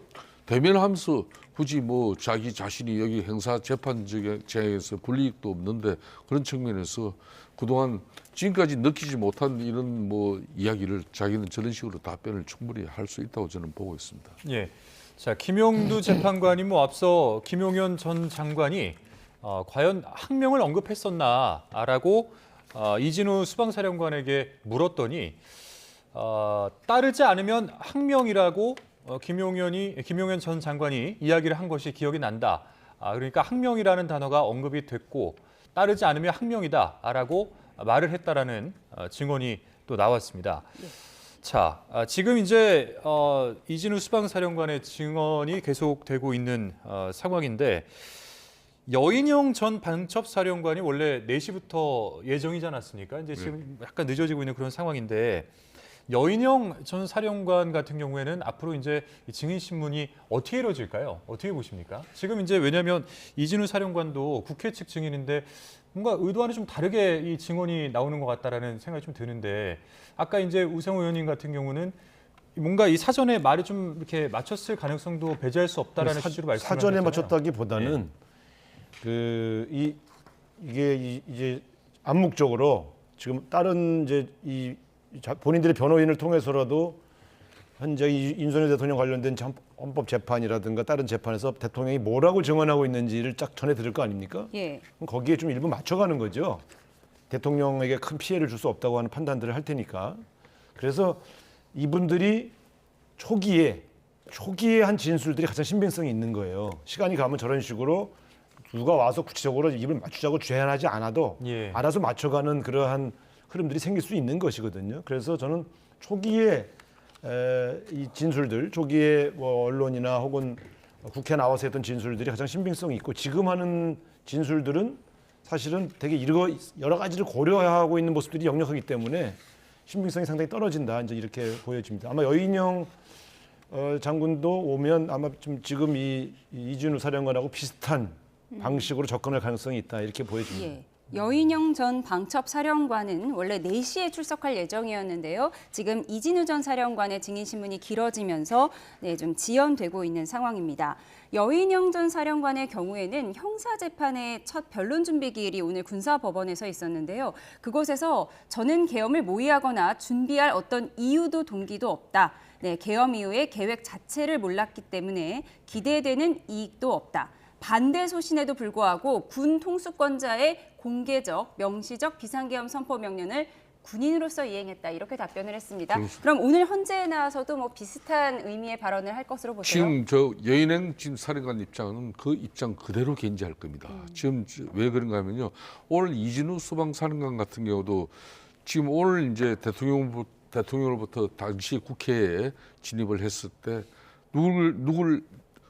대면하면서 굳이 뭐 자기 자신이 여기 행사 재판장에서 불이익도 없는데 그런 측면에서 그동안 지금까지 느끼지 못한 이런 뭐 이야기를 자기는 저런 식으로 답변을 충분히 할 수 있다고 저는 보고 있습니다. 예. 자, 김용두 재판관이 앞서 김용현 전 장관이 과연 항명을 언급했었나라고 이진우 수방사령관에게 물었더니 따르지 않으면 항명이라고 김용현 전 장관이 이야기를 한 것이 기억이 난다. 그러니까 항명이라는 단어가 언급이 됐고 따르지 않으면 항명이다라고 말을 했다라는 증언이 또 나왔습니다. 자, 지금 이제 이진우 수방사령관의 증언이 계속되고 있는 상황인데 여인영 전 방첩사령관이 원래 4시부터 예정이지 않았습니까? 이제 지금 약간 늦어지고 있는 그런 상황인데 여인영 전 사령관 같은 경우에는 앞으로 이제 증인 신문이 어떻게 이루어질까요? 어떻게 보십니까? 지금 이제 왜냐하면 이진우 사령관도 국회 측 증인인데 뭔가 의도와는 좀 다르게 이 증언이 나오는 것 같다라는 생각이 좀 드는데 아까 이제 우상호 의원님 같은 경우는 뭔가 이 사전에 말을 좀 이렇게 맞췄을 가능성도 배제할 수 없다라는 취지로 말씀하셨잖아요. 사전에 맞췄다기보다는 이 이게 이제 암묵적으로 지금 다른 이제 본인들의 변호인을 통해서라도 현재 윤석열 대통령 관련된 헌법 재판이라든가 다른 재판에서 대통령이 뭐라고 증언하고 있는지를 쫙 전해 드릴 거 아닙니까? 예. 그럼 거기에 좀 일부 맞춰가는 거죠. 대통령에게 큰 피해를 줄 수 없다고 하는 판단들을 할 테니까. 그래서 이분들이 초기에 한 진술들이 가장 신빙성이 있는 거예요. 시간이 가면 저런 식으로 누가 와서 구체적으로 입을 맞추자고 제안하지 않아도 예. 알아서 맞춰가는 그러한 흐름들이 생길 수 있는 것이거든요. 그래서 저는 초기에 이 진술들, 초기에 뭐 언론이나 혹은 국회 나와서 했던 진술들이 가장 신빙성이 있고 지금 하는 진술들은 사실은 되게 여러 가지를 고려하고 있는 모습들이 역력하기 때문에 신빙성이 상당히 떨어진다. 이제 이렇게 보여집니다. 아마 여인영 장군도 오면 아마 지금 이진우 사령관하고 비슷한 방식으로 접근할 가능성이 있다. 이렇게 보여집니다. 예. 여인영 전 방첩 사령관은 원래 4시에 출석할 예정이었는데요. 지금 이진우 전 사령관의 증인 신문이 길어지면서 좀 지연되고 있는 상황입니다. 여인영 전 사령관의 경우에는 형사재판의 첫 변론 준비 기일이 오늘 군사법원에서 있었는데요. 그곳에서 저는 계엄을 모의하거나 준비할 어떤 이유도 동기도 없다. 계엄 이후에 계획 자체를 몰랐기 때문에 기대되는 이익도 없다. 반대 소신에도 불구하고 군 통수권자의 공개적, 명시적 비상계엄 선포 명령을 군인으로서 이행했다. 이렇게 답변을 했습니다. 그럼 오늘 헌재에 나와서도 뭐 비슷한 의미의 발언을 할 것으로 보세요? 지금 저 여인행 지금 사령관 입장은 그 입장 그대로 견지할 겁니다. 지금 왜 그런가 하면요. 오늘 이진우 수방사령관 같은 경우도 지금 오늘 이제 대통령으로부터 당시 국회에 진입을 했을 때 누굴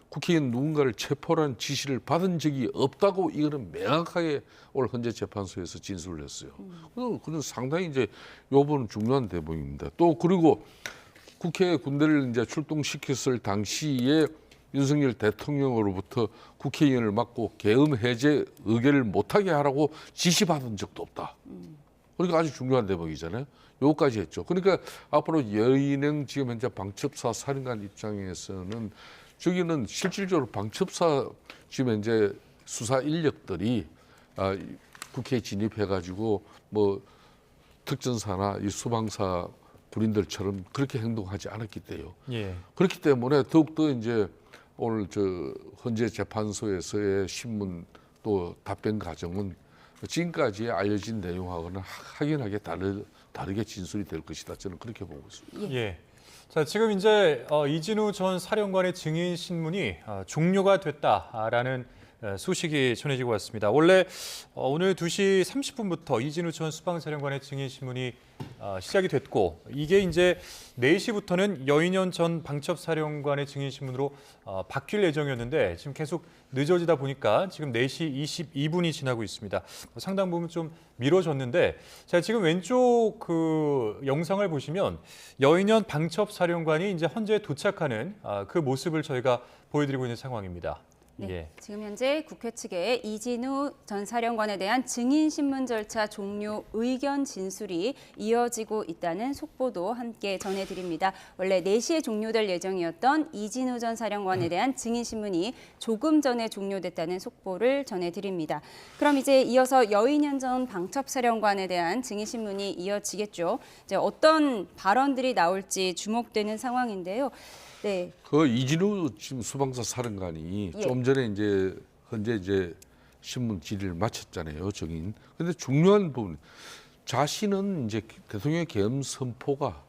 국회의원 누군가를 체포라는 지시를 받은 적이 없다고 이거는 명확하게 오늘 헌재 재판소에서 진술을 했어요. 그건 상당히 이제 요번은 중요한 대목입니다. 또 그리고 국회 군대를 이제 출동시켰을 당시에 윤석열 대통령으로부터 국회의원을 막고 계엄 해제 의결을 못하게 하라고 지시받은 적도 없다. 그러니까 아주 중요한 대목이잖아요. 요까지 했죠. 그러니까 앞으로 여인행 지금 현재 방첩사 사령관 입장에서는 저기는 실질적으로 방첩사 지금 현재 수사 인력들이 국회에 진입해가지고 뭐 특전사나 이 수방사 군인들처럼 그렇게 행동하지 않았기 때문에 예. 그렇기 때문에 더욱더 이제 오늘 저 헌재 재판소에서의 신문 또 답변 과정은 지금까지 알려진 내용하고는 확연하게 다르게 진술이 될 것이다. 저는 그렇게 보고 있습니다. 예. 자, 지금 이제 이진우 전 사령관의 증인 신문이 종료가 됐다라는 소식이 전해지고 왔습니다. 원래 오늘 2시 30분부터 이진우 전 수방사령관의 증인 신문이 시작이 됐고 이게 이제 4시부터는 여인현 전 방첩사령관의 증인 신문으로 바뀔 예정이었는데 지금 계속 늦어지다 보니까 지금 4시 22분이 지나고 있습니다. 상당 부분 좀 미뤄졌는데 자, 지금 왼쪽 그 영상을 보시면 여인현 방첩사령관이 이제 헌재에 도착하는 그 모습을 저희가 보여드리고 있는 상황입니다. 네, 예. 지금 현재 국회 측의 이진우 전 사령관에 대한 증인 신문 절차 종료 의견 진술이 이어지고 있다는 속보도 함께 전해드립니다. 원래 4시에 종료될 예정이었던 이진우 전 사령관에 대한 증인 신문이 조금 전에 종료됐다는 속보를 전해드립니다. 그럼 이제 이어서 여인현 전 방첩사령관에 대한 증인 신문이 이어지겠죠. 이제 어떤 발언들이 나올지 주목되는 상황인데요. 네. 그 이진우 지금 수방사 사령관이 예. 좀 전에 이제 현재 이제 신문 질의를 마쳤잖아요, 증인. 근데 중요한 부분 자신은 이제 대통령의 계엄 선포가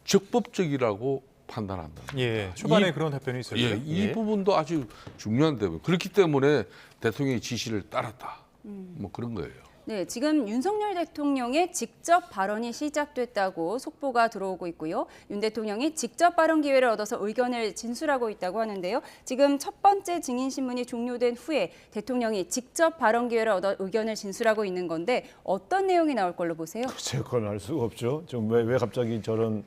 적법적이라고 판단한다. 예. 초반에 그런 답변이 있었죠. 예, 이 부분도 아주 중요한 대목. 그렇기 때문에 대통령의 지시를 따랐다. 뭐 그런 거예요. 네, 지금 윤석열 대통령의 직접 발언이 시작됐다고 속보가 들어오고 있고요. 윤 대통령이 직접 발언 기회를 얻어서 의견을 진술하고 있다고 하는데요. 지금 첫 번째 증인 신문이 종료된 후에 대통령이 직접 발언 기회를 얻어 의견을 진술하고 있는 건데 어떤 내용이 나올 걸로 보세요? 글쎄요, 그건 알 수가 없죠. 지금 왜 갑자기 저런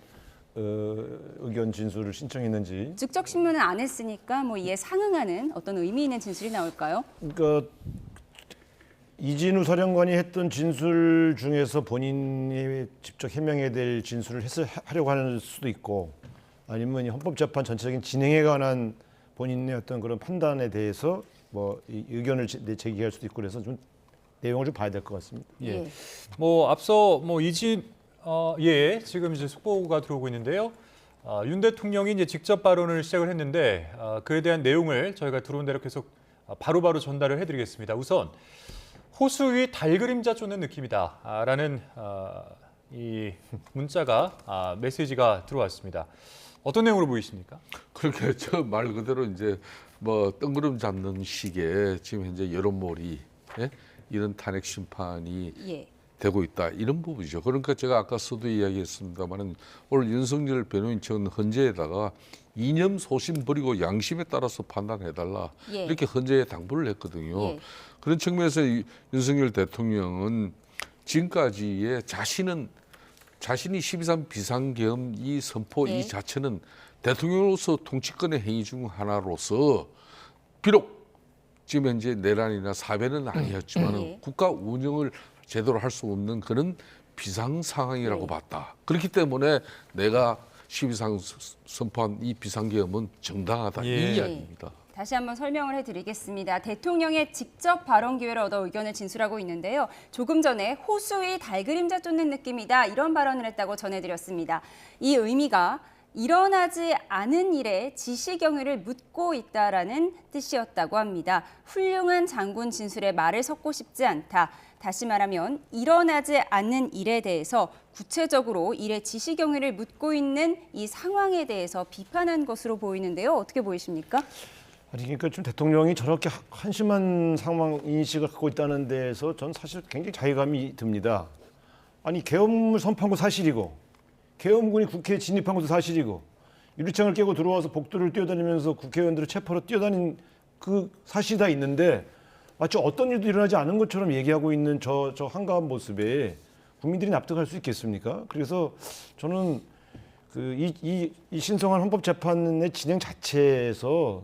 의견 진술을 신청했는지. 직접 신문은 안 했으니까 뭐 이에 상응하는 어떤 의미 있는 진술이 나올까요? 그러니까 이진우 사령관이 했던 진술 중에서 본인이 직접 해명해야 될 진술을 하려고 하는 수도 있고 아니면 이 헌법재판 전체적인 진행에 관한 본인의 어떤 그런 판단에 대해서 뭐 이 의견을 제기할 수도 있고 그래서 좀 내용을 좀 봐야 될 것 같습니다. 예. 뭐 앞서 뭐 지금 이제 속보가 들어오고 있는데요. 윤 대통령이 이제 직접 발언을 시작을 했는데 그에 대한 내용을 저희가 들어온 대로 계속 바로바로 전달을 해드리겠습니다. 우선 호수 위 달 그림자 쫓는 느낌이다라는 이 문자가 메시지가 들어왔습니다. 어떤 내용으로 보이십니까? 그렇게 저 말 그대로 이제 뭐 뜬구름 잡는 식의 지금 현재 여론몰이 이런 탄핵 심판이 예. 되고 있다 이런 부분이죠. 그러니까 제가 아까서도 이야기했습니다만은 오늘 윤석열 변호인 측은 헌재에다가 이념 소신 버리고 양심에 따라서 판단해달라 예. 이렇게 헌재에 당부를 했거든요. 예. 그런 측면에서 윤석열 대통령은 지금까지의 자신이 12.3 비상계엄 이 선포 예. 이 자체는 대통령으로서 통치권의 행위 중 하나로서 비록 지금 현재 내란이나 사변은 아니었지만 예. 국가 운영을 제대로 할 수 없는 그런 비상 상황이라고 네. 봤다. 그렇기 때문에 내가 12.3 선포한 이 비상계엄은 정당하다 예. 이 이야기입니다. 다시 한번 설명을 해드리겠습니다. 대통령의 직접 발언 기회를 얻어 의견을 진술하고 있는데요. 조금 전에 호수 위 달 그림자 쫓는 느낌이다 이런 발언을 했다고 전해드렸습니다. 이 의미가 일어나지 않은 일에 지시경위를 묻고 있다라는 뜻이었다고 합니다. 훌륭한 장군 진술에 말을 섞고 싶지 않다. 다시 말하면 일어나지 않는 일에 대해서 구체적으로 일의 지시경위를 묻고 있는 이 상황에 대해서 비판한 것으로 보이는데요. 어떻게 보이십니까? 아니 그러니까 좀 대통령이 저렇게 한심한 상황 인식을 갖고 있다는 데에서 전 사실 굉장히 자괴감이 듭니다. 아니 계엄을 선포한 거 사실이고 계엄군이 국회에 진입한 것도 사실이고 유리창을 깨고 들어와서 복도를 뛰어다니면서 국회의원들을 체포로 뛰어다닌 그 사실이 다 있는데 마치 어떤 일도 일어나지 않은 것처럼 얘기하고 있는 저 한가한 모습에 국민들이 납득할 수 있겠습니까? 그래서 저는 이 신성한 헌법재판의 진행 자체에서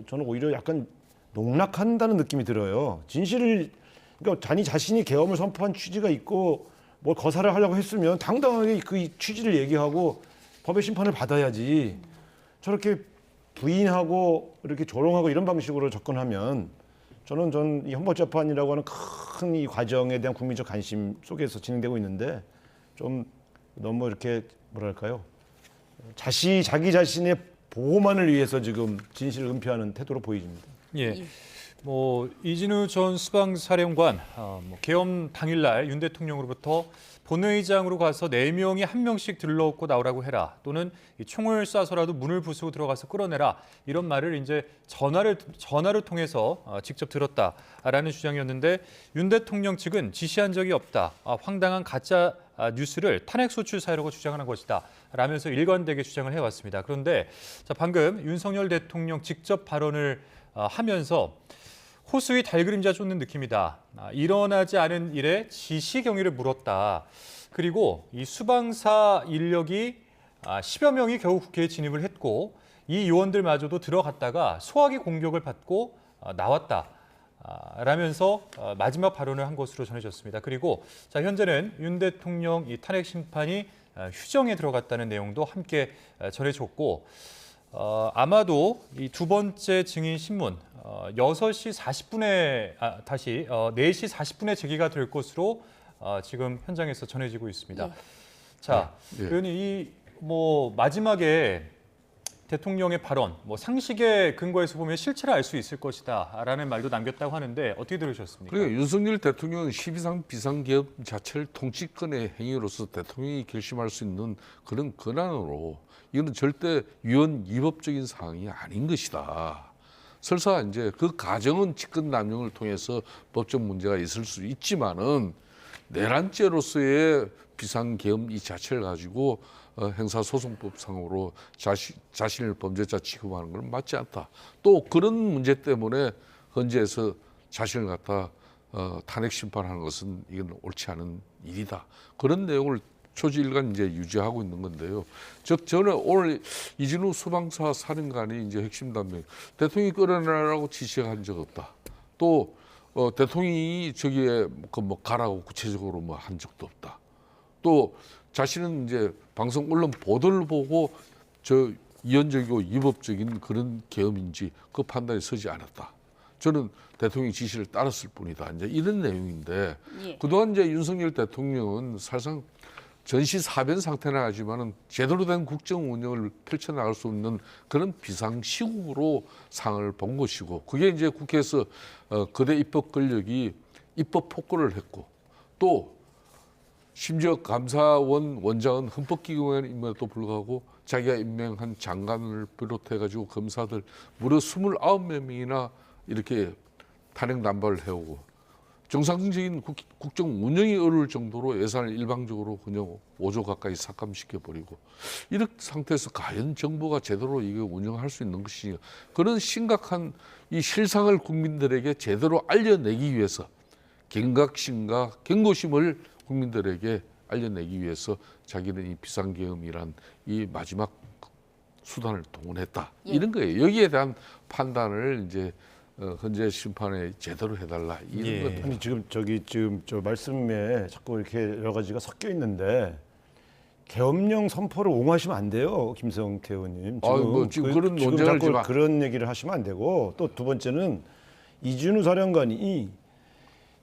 저는 오히려 약간 농락한다는 느낌이 들어요. 그러니까 자신이 계엄을 선포한 취지가 있고 뭘 거사를 하려고 했으면 당당하게 그 취지를 얘기하고 법의 심판을 받아야지. 저렇게 부인하고 이렇게 조롱하고 이런 방식으로 접근하면 저는 이 헌법재판이라고 하는 큰 이 과정에 대한 국민적 관심 속에서 진행되고 있는데 좀 너무 이렇게 뭐랄까요? 자기 자신의 보호만을 위해서 지금 진실을 은폐하는 태도로 보입니다. 예. 뭐 이진우 전 수방사령관 계엄 당일날 윤 대통령으로부터 본회의장으로 가서 4명이 1명씩 들러오고 나오라고 해라. 또는 이 총을 쏴서라도 문을 부수고 들어가서 끌어내라. 이런 말을 이제 전화를 통해서 직접 들었다라는 주장이었는데 윤 대통령 측은 지시한 적이 없다. 황당한 가짜 뉴스를 탄핵소추 사유라고 주장하는 것이다. 라면서 일관되게 주장을 해왔습니다. 그런데 방금 윤석열 대통령 직접 발언을 하면서 호수 위 달 그림자 쫓는 느낌이다. 일어나지 않은 일에 지시 경위를 물었다. 그리고 이 수방사 인력이 10여 명이 겨우 국회에 진입을 했고 이 요원들마저도 들어갔다가 소화기 공격을 받고 나왔다. 라면서 마지막 발언을 한 것으로 전해졌습니다. 그리고 현재는 윤 대통령 이 탄핵 심판이 휴정에 들어갔다는 내용도 함께 전해졌고 아마도 이 두 번째 증인 신문 6시 40분에 4시 40분에 제기가 될 것으로 지금 현장에서 전해지고 있습니다. 예. 자, 예. 의원님 이 마지막에 대통령의 발언, 상식의 근거에서 보면 실체를 알 수 있을 것이다라는 말도 남겼다고 하는데 어떻게 들으셨습니까? 그러니까 윤석열 대통령은 12.3 비상계엄 자체를 통치권의 행위로서 대통령이 결심할 수 있는 그런 권한으로 이거는 절대 위헌 위법적인 사항이 아닌 것이다. 설사 이제 그 가정은 직권 남용을 통해서 법적 문제가 있을 수 있지만은 내란죄로서의 비상계엄 이 자체를 가지고 형사소송법상으로 자신을 범죄자 취급하는 건 맞지 않다. 또 그런 문제 때문에 헌재에서 자신을 갖다 탄핵 심판하는 것은 이건 옳지 않은 일이다. 그런 내용을 초지일간 이제 유지하고 있는 건데요. 즉 저는 오늘 이진우 수방사 사령관이 이제 핵심 단면 대통령이 끌어내라고 지시한 적 없다. 또 대통령이 저기에 가라고 구체적으로 한 적도 없다. 또 자신은 이제 방송 언론 보도를 보고 이현적이고 위법적인 그런 계엄인지 그 판단에 서지 않았다. 저는 대통령 지시를 따랐을 뿐이다. 이제 이런 내용인데 예. 그동안 이제 윤석열 대통령은 사실상 전시사변 상태는 하지만은 제대로 된 국정 운영을 펼쳐나갈 수 없는 그런 비상시국으로 상을 본 것이고 그게 이제 국회에서 거대 입법 권력이 입법 폭거를 했고 또 심지어 감사원 원장은 헌법기관임에도 불구하고 자기가 임명한 장관을 비롯해가지고 검사들 무려 29명이나 이렇게 탄핵 남발을 해오고 정상적인 국정 운영이 어려울 정도로 예산을 일방적으로 그냥 5조 가까이 삭감시켜버리고 이런 상태에서 과연 정부가 제대로 이거 운영할 수 있는 것이냐 그런 심각한 이 실상을 국민들에게 제대로 알려내기 위해서 경각심과 경고심을 국민들에게 알려내기 위해서 자기는 이 비상계엄이란 이 마지막 수단을 동원했다 예. 이런 거예요. 여기에 대한 판단을 이제 헌재 심판에 제대로 해달라 이런 예. 겁니다. 아니 지금 저 말씀에 자꾸 이렇게 여러 가지가 섞여 있는데 계엄령 선포를 옹호하시면 안 돼요, 김성태 의원님. 지금 그런 논쟁을 자꾸 지금 그런 얘기를 하시면 안 되고 또 두 번째는 이준우 사령관이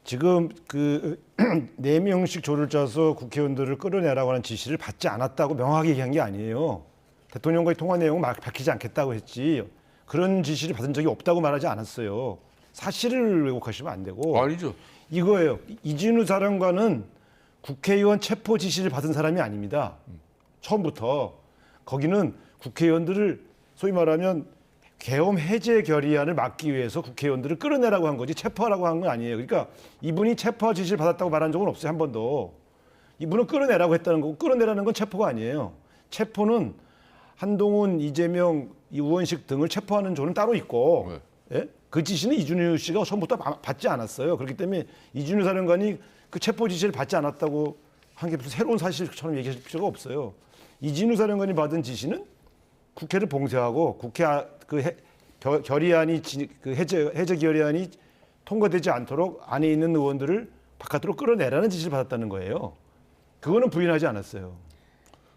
지금 그 4명씩 조를 짜서 국회의원들을 끌어내라고 하는 지시를 받지 않았다고 명확히 얘기한 게 아니에요. 대통령과의 통화 내용은 밝히지 않겠다고 했지 그런 지시를 받은 적이 없다고 말하지 않았어요. 사실을 왜곡하시면 안 되고 아니죠. 이거예요. 이준우 사령관은 국회의원 체포 지시를 받은 사람이 아닙니다. 처음부터 거기는 국회의원들을 소위 말하면 계엄 해제 결의안을 막기 위해서 국회의원들을 끌어내라고 한 거지 체포하라고 한 건 아니에요. 그러니까 이분이 체포 지시를 받았다고 말한 적은 없어요. 한 번도. 이분은 끌어내라고 했다는 거고 끌어내라는 건 체포가 아니에요. 체포는 한동훈, 이재명, 우원식 등을 체포하는 조는 따로 있고 예? 그 지시는 이준우 씨가 처음부터 받지 않았어요. 그렇기 때문에 이준우 사령관이 그 체포 지시를 받지 않았다고 한 게 무슨 새로운 사실처럼 얘기할 필요가 없어요. 이준우 사령관이 받은 지시는 국회를 봉쇄하고 국회 결의안이 그 해제 결의안이 통과되지 않도록 안에 있는 의원들을 바깥으로 끌어내라는 지시를 받았다는 거예요. 그거는 부인하지 않았어요.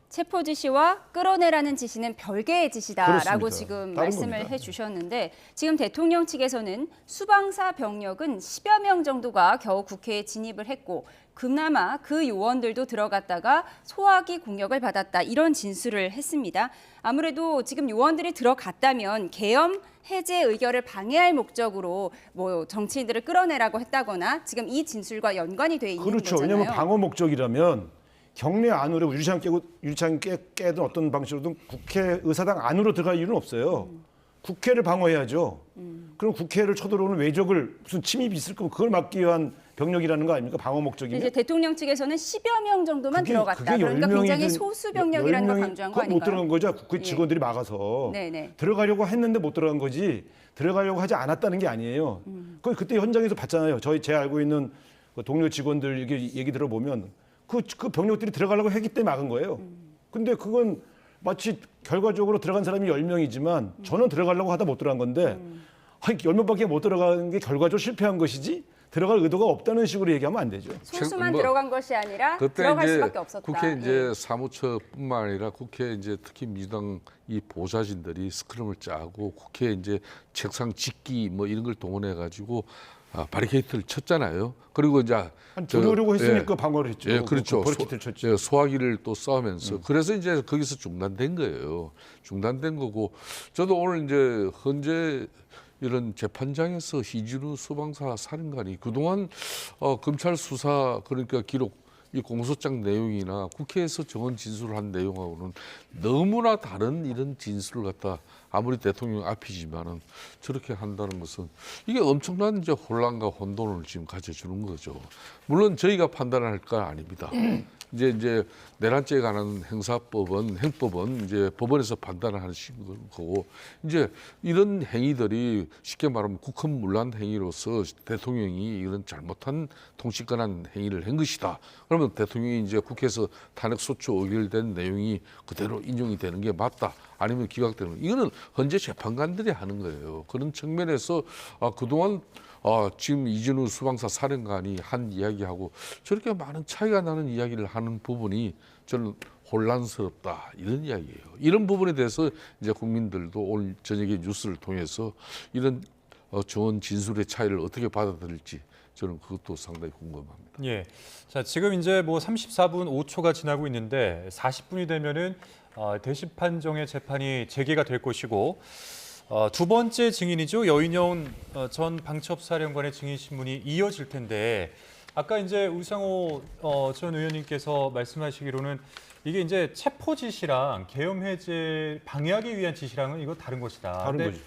체포 지시와 끌어내라는 지시는 별개의 지시다라고 그렇습니다. 지금 다른 말씀을 겁니다. 해주셨는데 지금 대통령 측에서는 수방사 병력은 10여 명 정도가 겨우 국회에 진입을 했고 그나마 그 요원들도 들어갔다가 소화기 공격을 받았다 이런 진술을 했습니다. 아무래도 지금 요원들이 들어갔다면 계엄 해제 의결을 방해할 목적으로 뭐 정치인들을 끌어내라고 했다거나 지금 이 진술과 연관이 돼 있는 그렇죠. 거잖아요. 왜냐하면 방어 목적이라면 경내 안으로 유리창 깨든 어떤 방식으로든 국회 의사당 안으로 들어갈 이유는 없어요. 국회를 방어해야죠. 그럼 국회를 쳐들어오는 외적을 무슨 침입이 있을 거면 그걸 막기 위한 병력이라는 거 아닙니까? 방어 목적이면. 이제 대통령 측에서는 10여 명 정도만 들어갔다. 그러니까 10명이든 굉장히 소수 병력이라는 걸 10명이 강조한 거 그건 못 아닌가요? 들어간 거죠. 국회 직원들이 막아서. 네네. 들어가려고 했는데 못 들어간 거지. 들어가려고 하지 않았다는 게 아니에요. 그때 현장에서 봤잖아요. 제가 알고 있는 그 동료 직원들 얘기 들어보면 그 병력들이 들어가려고 했기 때문에 막은 거예요. 근데 그건 마치 결과적으로 들어간 사람이 10명이지만 저는 들어가려고 하다 못 들어간 건데 10명밖에 못 들어간 게 결과적으로 실패한 것이지 들어갈 의도가 없다는 식으로 얘기하면 안 되죠. 소수만 뭐, 들어간 것이 아니라 그때 들어갈 이제 수밖에 없었다. 국회 이제 예. 사무처뿐만 아니라 국회 이제 특히 민주당 이 보좌진들이 스크럼을 짜고 국회 이제 책상 짓기 뭐 이런 걸 동원해 가지고 바리케이트를 쳤잖아요. 그리고 이제 들어오려고 했으니까 방어를 했죠. 예, 그렇죠. 바리케이트를 쳤죠. 소화기를 또 쏴면서 그래서 이제 거기서 중단된 거예요. 중단된 거고 저도 오늘 이제 헌재 이런 재판장에서 이준우 수방사 사령관이 그동안 검찰 수사 그러니까 기록 이 공소장 내용이나 국회에서 정원 진술을 한 내용하고는 너무나 다른 이런 진술을 갖다 아무리 대통령 앞이지만은 저렇게 한다는 것은 이게 엄청난 이제 혼란과 혼돈을 지금 가져주는 거죠. 물론 저희가 판단할 건 아닙니다. 이제 내란죄에 관한 행법은 이제 법원에서 판단을 하는 거고 이제 이런 행위들이 쉽게 말하면 국헌문란 행위로서 대통령이 이런 잘못한 통치권한 행위를 한 것이다. 그러면 대통령이 이제 국회에서 탄핵소추 의결된 내용이 그대로 인용이 되는 게 맞다. 아니면 기각되는 이거는 헌재 재판관들이 하는 거예요. 그런 측면에서 그동안 지금 이준우 수방사 사령관이 한 이야기하고 저렇게 많은 차이가 나는 이야기를 하는 부분이 저는 혼란스럽다 이런 이야기예요. 이런 부분에 대해서 이제 국민들도 오늘 저녁에 뉴스를 통해서 이런 좋은 진술의 차이를 어떻게 받아들일지 저는 그것도 상당히 궁금합니다. 예. 자, 지금 이제 뭐 34분 5초가 지나고 있는데 40분이 되면은 대시 판정의 재판이 재개가 될 것이고 두 번째 증인이죠. 여인영 전 방첩사령관의 증인 신문이 이어질 텐데 아까 이제 우상호 전 의원님께서 말씀하시기로는 이게 이제 체포 지시랑 계엄 해제 방해하기 위한 지시랑은 이거 다른 것이다. 다른 근데,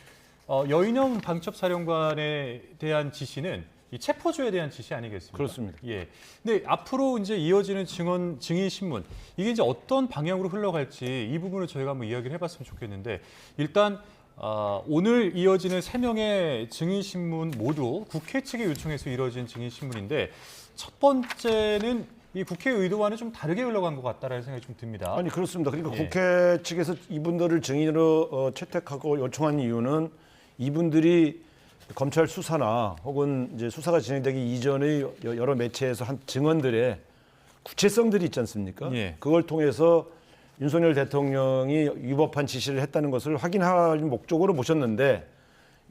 거죠. 여인영 방첩사령관에 대한 지시는 이 체포조에 대한 지시 아니겠습니까? 그렇습니다. 예. 근데 앞으로 이제 이어지는 증인 신문 이게 이제 어떤 방향으로 흘러갈지 이 부분을 저희가 한번 이야기를 해봤으면 좋겠는데 일단 오늘 이어지는 3명의 증인 신문 모두 국회 측의 요청에서 이루어진 증인 신문인데 첫 번째는 이 국회 의도와는 좀 다르게 흘러간 것 같다라는 생각이 좀 듭니다. 아니 그렇습니다. 그러니까 예. 국회 측에서 이분들을 증인으로 채택하고 요청한 이유는 이분들이 검찰 수사나 혹은 이제 수사가 진행되기 이전의 여러 매체에서 한 증언들의 구체성들이 있지 않습니까? 예. 그걸 통해서 윤석열 대통령이 위법한 지시를 했다는 것을 확인할 목적으로 모셨는데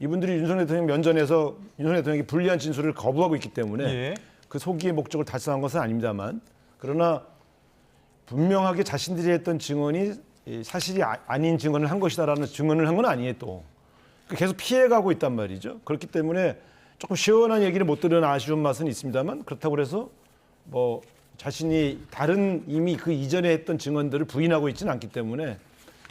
이분들이 윤석열 대통령 면전에서 윤석열 대통령이 불리한 진술을 거부하고 있기 때문에 예. 그 소기의 목적을 달성한 것은 아닙니다만 그러나 분명하게 자신들이 했던 증언이 사실이 아닌 증언을 한 것이다라는 증언을 한 건 아니에요 또. 계속 피해가고 있단 말이죠. 그렇기 때문에 조금 시원한 얘기를 못 들은 아쉬운 맛은 있습니다만 그렇다고 해서 뭐 자신이 다른 이미 그 이전에 했던 증언들을 부인하고 있지는 않기 때문에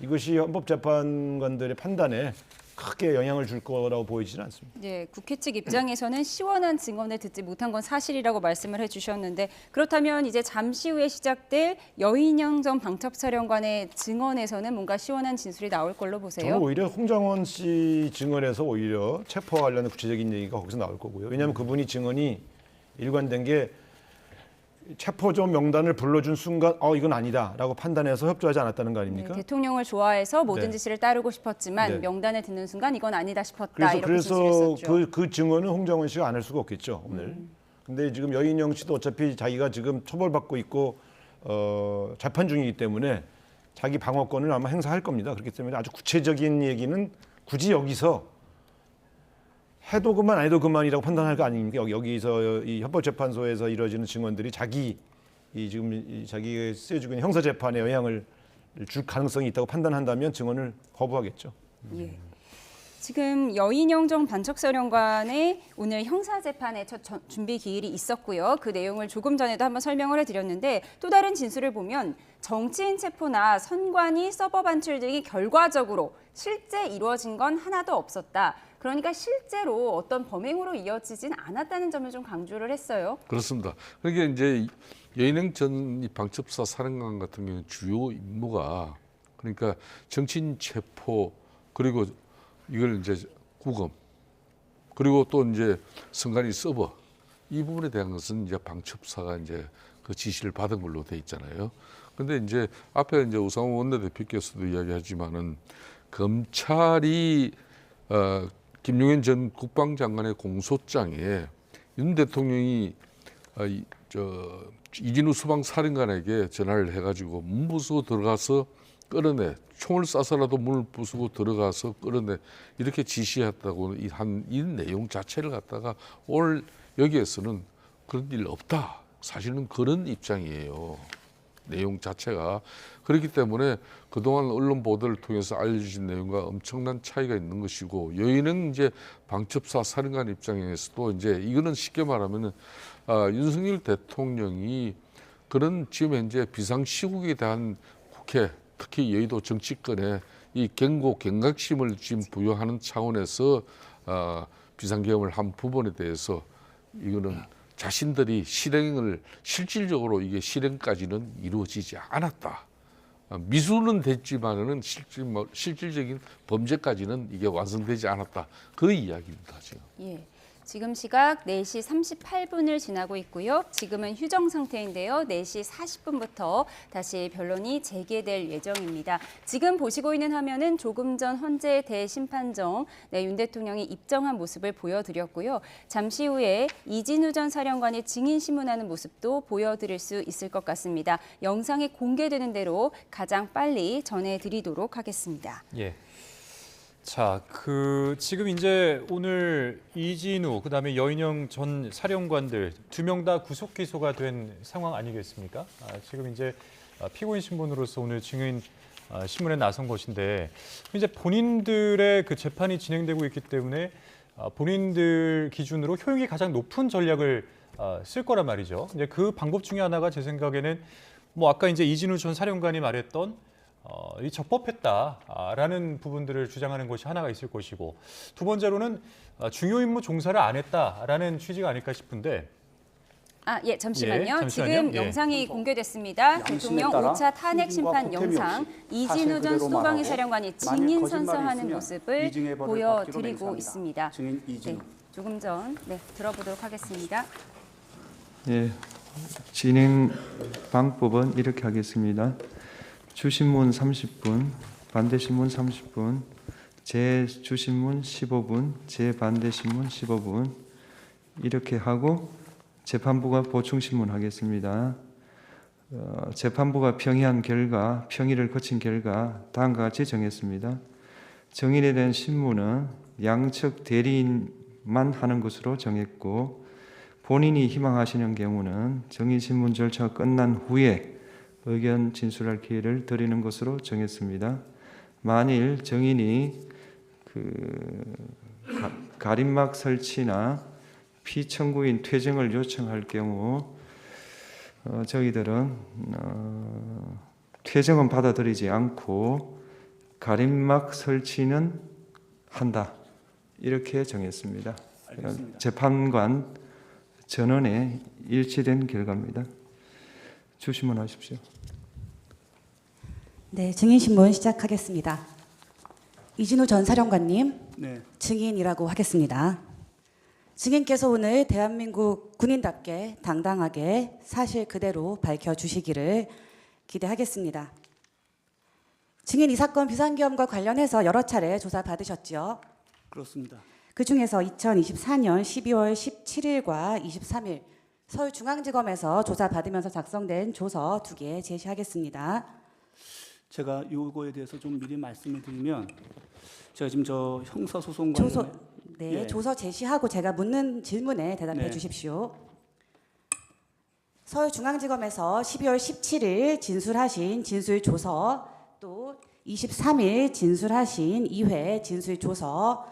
이것이 헌법재판관들의 판단에 크게 영향을 줄 거라고 보이지는 않습니다. 네, 국회 측 입장에서는 시원한 증언을 듣지 못한 건 사실이라고 말씀을 해주셨는데 그렇다면 이제 잠시 후에 시작될 여인영 전 방첩사령관의 증언에서는 뭔가 시원한 진술이 나올 걸로 보세요. 저는 오히려 홍장원 씨 증언에서 오히려 체포와 관련된 구체적인 얘기가 거기서 나올 거고요. 왜냐하면 그분이 증언이 일관된 게 체포조 명단을 불러준 순간 이건 아니다라고 판단해서 협조하지 않았다는 거 아닙니까? 네, 대통령을 좋아해서 모든 네. 지시를 따르고 싶었지만 네. 명단을 듣는 순간 이건 아니다 싶었다. 이렇게 그래서 진술했었죠. 그 증언은 홍장원 씨가 안 할 수가 없겠죠 오늘. 근데 지금 여인영 씨도 어차피 자기가 지금 처벌받고 있고 재판 중이기 때문에 자기 방어권을 아마 행사할 겁니다. 그렇기 때문에 아주 구체적인 얘기는 굳이 여기서 해도 그만 안 해도 그만이라고 판단할 거 아닙니까? 여기서 이 헌법재판소에서 이루어지는 증언들이 자기가 쓰여지고 있는 형사재판에 영향을 줄 가능성이 있다고 판단한다면 증언을 거부하겠죠. 예. 지금 여인영 전 반척사령관의 오늘 형사재판의 첫 준비 기일이 있었고요. 그 내용을 조금 전에도 한번 설명을 해드렸는데 또 다른 진술을 보면 정치인 체포나 선관위 서버 반출 등이 결과적으로 실제 이루어진 건 하나도 없었다. 그러니까 실제로 어떤 범행으로 이어지진 않았다는 점을 좀 강조를 했어요. 그렇습니다. 그러니까 이제 여인영 전 방첩사 사령관 같은 경우는 주요 임무가 그러니까 정치인 체포 그리고 이걸 이제 구금 그리고 또 이제 선관위 서버 이 부분에 대한 것은 이제 방첩사가 이제 그 지시를 받은 걸로 돼 있잖아요. 근데 이제 앞에 이제 우상호 원내대표께서도 이야기하지만은 검찰이 김용현 전 국방장관의 공소장에 윤 대통령이 이진우 수방사령관에게 전화를 해가지고 문 부수고 들어가서 끌어내 총을 쏴서라도 문을 부수고 들어가서 끌어내 이렇게 지시했다고 이 내용 자체를 갖다가 오늘 여기에서는 그런 일 없다. 사실은 그런 입장이에요. 내용 자체가 그렇기 때문에 그동안 언론 보도를 통해서 알려주신 내용과 엄청난 차이가 있는 것이고 여인은 이제 방첩사 사령관 입장에서도 이제 이거는 쉽게 말하면은 윤석열 대통령이 그런 지금 현재 비상시국에 대한 국회 특히 여의도 정치권에 이 경각심을 지금 부여하는 차원에서 비상계엄을 한 부분에 대해서 이거는 자신들이 실질적으로 이게 실행까지는 이루어지지 않았다. 미수는 됐지만은 실질적인 범죄까지는 이게 완성되지 않았다. 그 이야기입니다 지금. 예. 지금 시각 4시 38분을 지나고 있고요. 지금은 휴정 상태인데요. 4시 40분부터 다시 변론이 재개될 예정입니다. 지금 보시고 있는 화면은 조금 전 헌재 대심판정 윤 대통령이 입정한 모습을 보여드렸고요. 잠시 후에 이진우 전 사령관이 증인 신문하는 모습도 보여드릴 수 있을 것 같습니다. 영상이 공개되는 대로 가장 빨리 전해드리도록 하겠습니다. 예. 자, 지금 이제 오늘 이진우 그다음에 여인영 전 사령관들 2명 다 구속 기소가 된 상황 아니겠습니까? 지금 이제 피고인 신분으로서 오늘 증인 신문에 나선 것인데 이제 본인들의 그 재판이 진행되고 있기 때문에 본인들 기준으로 효용이 가장 높은 전략을 쓸 거란 말이죠. 이제 그 방법 중에 하나가 제 생각에는 뭐 아까 이제 이진우 전 사령관이 말했던 이 적법했다라는 부분들을 주장하는 것이 하나가 있을 것이고, 두 번째로는 중요 임무 종사를 안 했다라는 취지가 아닐까 싶은데. 예, 잠시만요. 예, 잠시만요. 지금 예. 영상이 공개됐습니다. 대통령 5차 탄핵 심판 영상, 이진우 전 소방위 사령관이 증인 선서하는 모습을 보여드리고 있습니다. 네, 조금 전 들어보도록 하겠습니다. 예, 진행 방법은 이렇게 하겠습니다. 주신문 30분, 반대신문 30분, 재주신문 15분, 재반대신문 15분 이렇게 하고 재판부가 보충신문 하겠습니다. 재판부가 평의를 거친 결과 다음과 같이 정했습니다. 증인에 대한 신문은 양측 대리인만 하는 것으로 정했고, 본인이 희망하시는 경우는 증인 신문 절차가 끝난 후에 의견 진술할 기회를 드리는 것으로 정했습니다. 만일 증인이 가림막 설치나 피청구인 퇴정을 요청할 경우 저희들은 퇴정은 받아들이지 않고 가림막 설치는 한다, 이렇게 정했습니다. 알겠습니다. 재판관 전원에 일치된 결과입니다. 주시면 하십시오. 네, 증인신문 시작하겠습니다. 이진우 전 사령관님, 네, 증인이라고 하겠습니다. 증인께서 오늘 대한민국 군인답게 당당하게 사실 그대로 밝혀주시기를 기대하겠습니다. 증인 이 사건 비상계엄과 관련해서 여러 차례 조사받으셨죠? 그렇습니다. 그중에서 2024년 12월 17일과 23일 서울중앙지검에서 조사받으면서 작성된 조서 2개 제시하겠습니다. 제가 요거에 대해서 좀 미리 말씀을 드리면, 제가 지금 저 형사소송 조서, 관련해 네, 예. 조서 제시하고 제가 묻는 질문에 대답해 네. 주십시오. 서울중앙지검에서 12월 17일 진술하신 진술조서, 또 23일 진술하신 2회 진술조서,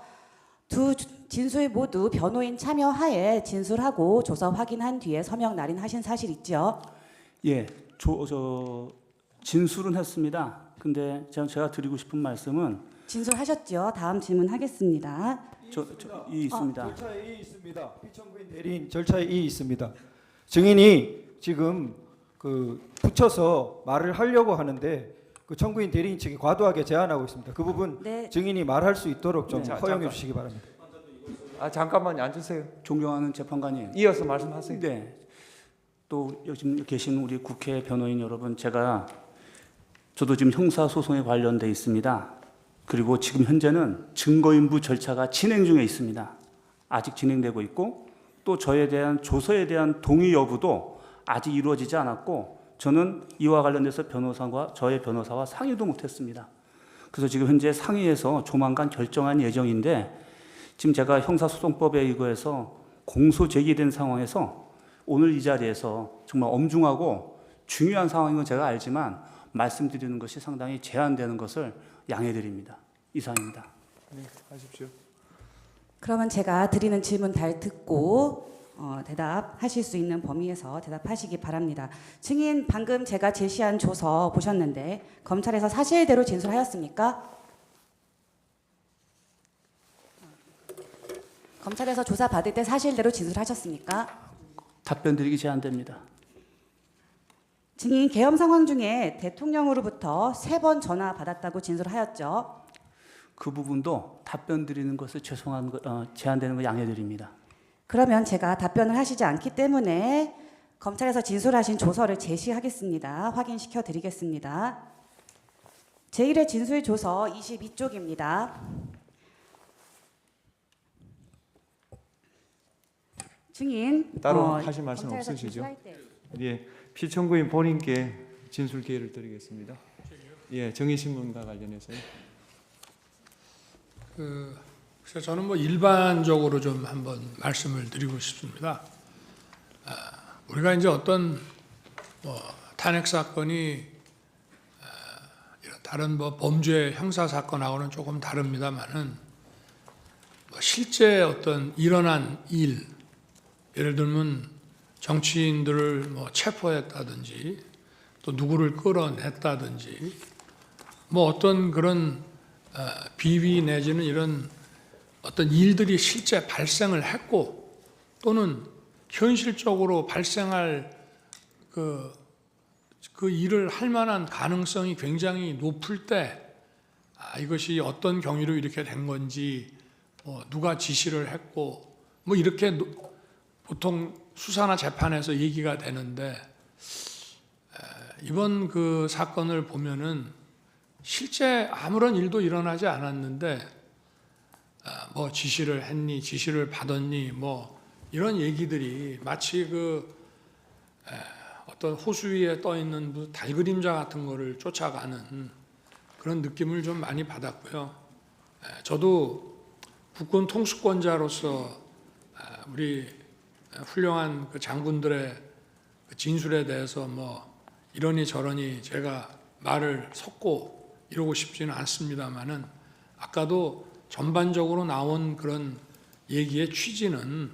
두 진술 모두 변호인 참여하에 진술하고 조서 확인한 뒤에 서명 날인하신 사실 있죠? 예, 저 진술은 했습니다. 근데 제가 드리고 싶은 말씀은 진술하셨죠? 다음 질문하겠습니다. 이 있습니다. 절차에 이 있습니다. 피청구인 대리인 절차에 이 있습니다. 증인이 지금 붙여서 말을 하려고 하는데 그 청구인 대리인 측이 과도하게 제한하고 있습니다. 그 부분 네. 증인이 말할 수 있도록 좀 네. 허용해 주시기 바랍니다. 잠깐만요. 앉으세요. 존경하는 재판관님. 이어서 말씀하세요. 네. 또 요즘 계신 우리 국회 변호인 여러분, 저도 지금 형사소송에 관련돼 있습니다. 그리고 지금 현재는 증거인부 절차가 진행 중에 있습니다. 아직 진행되고 있고, 또 저에 대한 조서에 대한 동의 여부도 아직 이루어지지 않았고, 저는 이와 관련돼서 저의 변호사와 상의도 못했습니다. 그래서 지금 현재 상의해서 조만간 결정한 예정인데, 지금 제가 형사소송법에 의거해서 공소 제기된 상황에서 오늘 이 자리에서 정말 엄중하고 중요한 상황인 건 제가 알지만 말씀드리는 것이 상당히 제한되는 것을 양해드립니다. 이상입니다. 네, 하십시오. 그러면 제가 드리는 질문 잘 듣고 대답하실 수 있는 범위에서 대답하시기 바랍니다. 증인, 방금 제가 제시한 조서 보셨는데 검찰에서 사실대로 진술하였습니까? 검찰에서 조사 받을 때 사실대로 진술하셨습니까? 답변 드리기 제한됩니다. 증인, 계엄 상황 중에 대통령으로부터 3번 전화 받았다고 진술하였죠. 그 부분도 답변 드리는 것을 제한되는 거 양해드립니다. 그러면 제가 답변을 하시지 않기 때문에 검찰에서 진술하신 조서를 제시하겠습니다. 확인시켜 드리겠습니다. 제1회 진술 조서 22쪽입니다. 증인, 따로 하실 말씀 검찰에서 없으시죠? 진술할 때 예, 피청구인 본인께 진술 기회를 드리겠습니다. 예, 정의신문과 관련해서요. 그래서 저는 뭐 일반적으로 좀 한번 말씀을 드리고 싶습니다. 우리가 이제 어떤 뭐 탄핵 사건이 이런 다른 뭐 범죄 형사 사건하고는 조금 다릅니다만은 뭐 실제 어떤 일어난 일, 예를 들면 정치인들을 뭐 체포했다든지 또 누구를 끌어냈다든지 뭐 어떤 그런 비위 내지는 이런 어떤 일들이 실제 발생을 했고 또는 현실적으로 발생할 그 일을 할 만한 가능성이 굉장히 높을 때 이것이 어떤 경위로 이렇게 된 건지 뭐 누가 지시를 했고 뭐 이렇게 보통 수사나 재판에서 얘기가 되는데 이번 그 사건을 보면은 실제 아무런 일도 일어나지 않았는데 뭐 지시를 했니, 지시를 받았니, 뭐 이런 얘기들이 마치 그 어떤 호수 위에 떠 있는 무슨 달 그림자 같은 거를 쫓아가는 그런 느낌을 좀 많이 받았고요. 저도 국군 통수권자로서 우리 훌륭한 그 장군들의 그 진술에 대해서 뭐 이러니 저러니 제가 말을 섞고 이러고 싶지는 않습니다만은 아까도 전반적으로 나온 그런 얘기의 취지는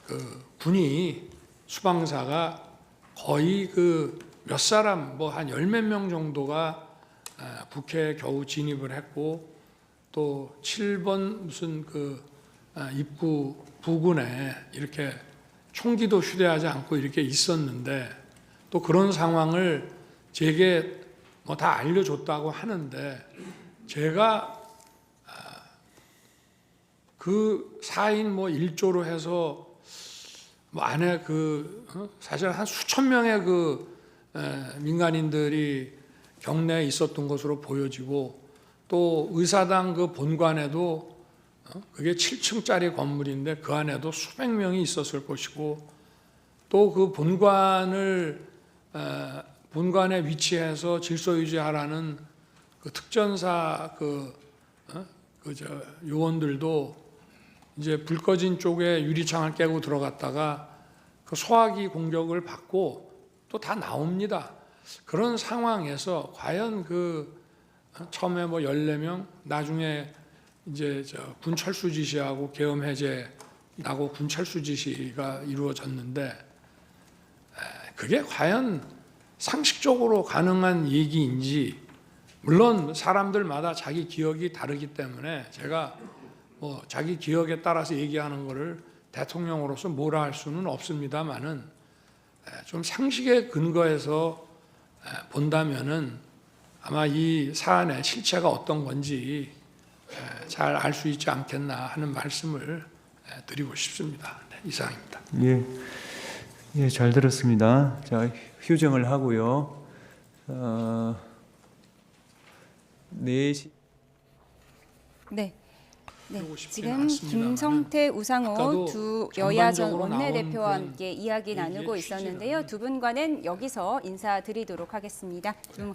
그 군이 수방사가 거의 그 몇 사람 뭐 한 열 몇 명 정도가 북해에 겨우 진입을 했고 또 7번 무슨 그 입구 부근에 이렇게 총기도 휴대하지 않고 이렇게 있었는데 또 그런 상황을 제게 뭐 다 알려줬다고 하는데 제가 그 4인 뭐 1조로 해서 뭐 안에 그 사실 한 수천 명의 그 민간인들이 경내에 있었던 것으로 보여지고 또 의사당 그 본관에도 그게 7층짜리 건물인데 그 안에도 수백 명이 있었을 것이고 또 그 본관에 위치해서 질서 유지하라는 그 특전사 요원들도 이제 불 꺼진 쪽에 유리창을 깨고 들어갔다가 그 소화기 공격을 받고 또 다 나옵니다. 그런 상황에서 과연 그 처음에 뭐 14명, 나중에 이제 군 철수 지시하고 계엄 해제 나고 군 철수 지시가 이루어졌는데 그게 과연 상식적으로 가능한 얘기인지 물론 사람들마다 자기 기억이 다르기 때문에 제가 뭐 자기 기억에 따라서 얘기하는 거를 대통령으로서 뭐라 할 수는 없습니다만은 좀 상식에 근거해서 본다면은 아마 이 사안의 실체가 어떤 건지 잘 알 수 있지 않겠나 하는 말씀을 드리고 싶습니다. 네, 이상입니다. 예, 잘 들었습니다. 자, 휴정을 하고요. 4시. 네. 네, 그러고 싶지는 지금 않습니다만은 김성태, 우상호 아까도 두 여야 전 전반적으로 원내대표와 나온 함께 이야기 얘기의 나누고 취지는 있었는데요. 두 분과는 여기서 인사드리도록 하겠습니다. 두 분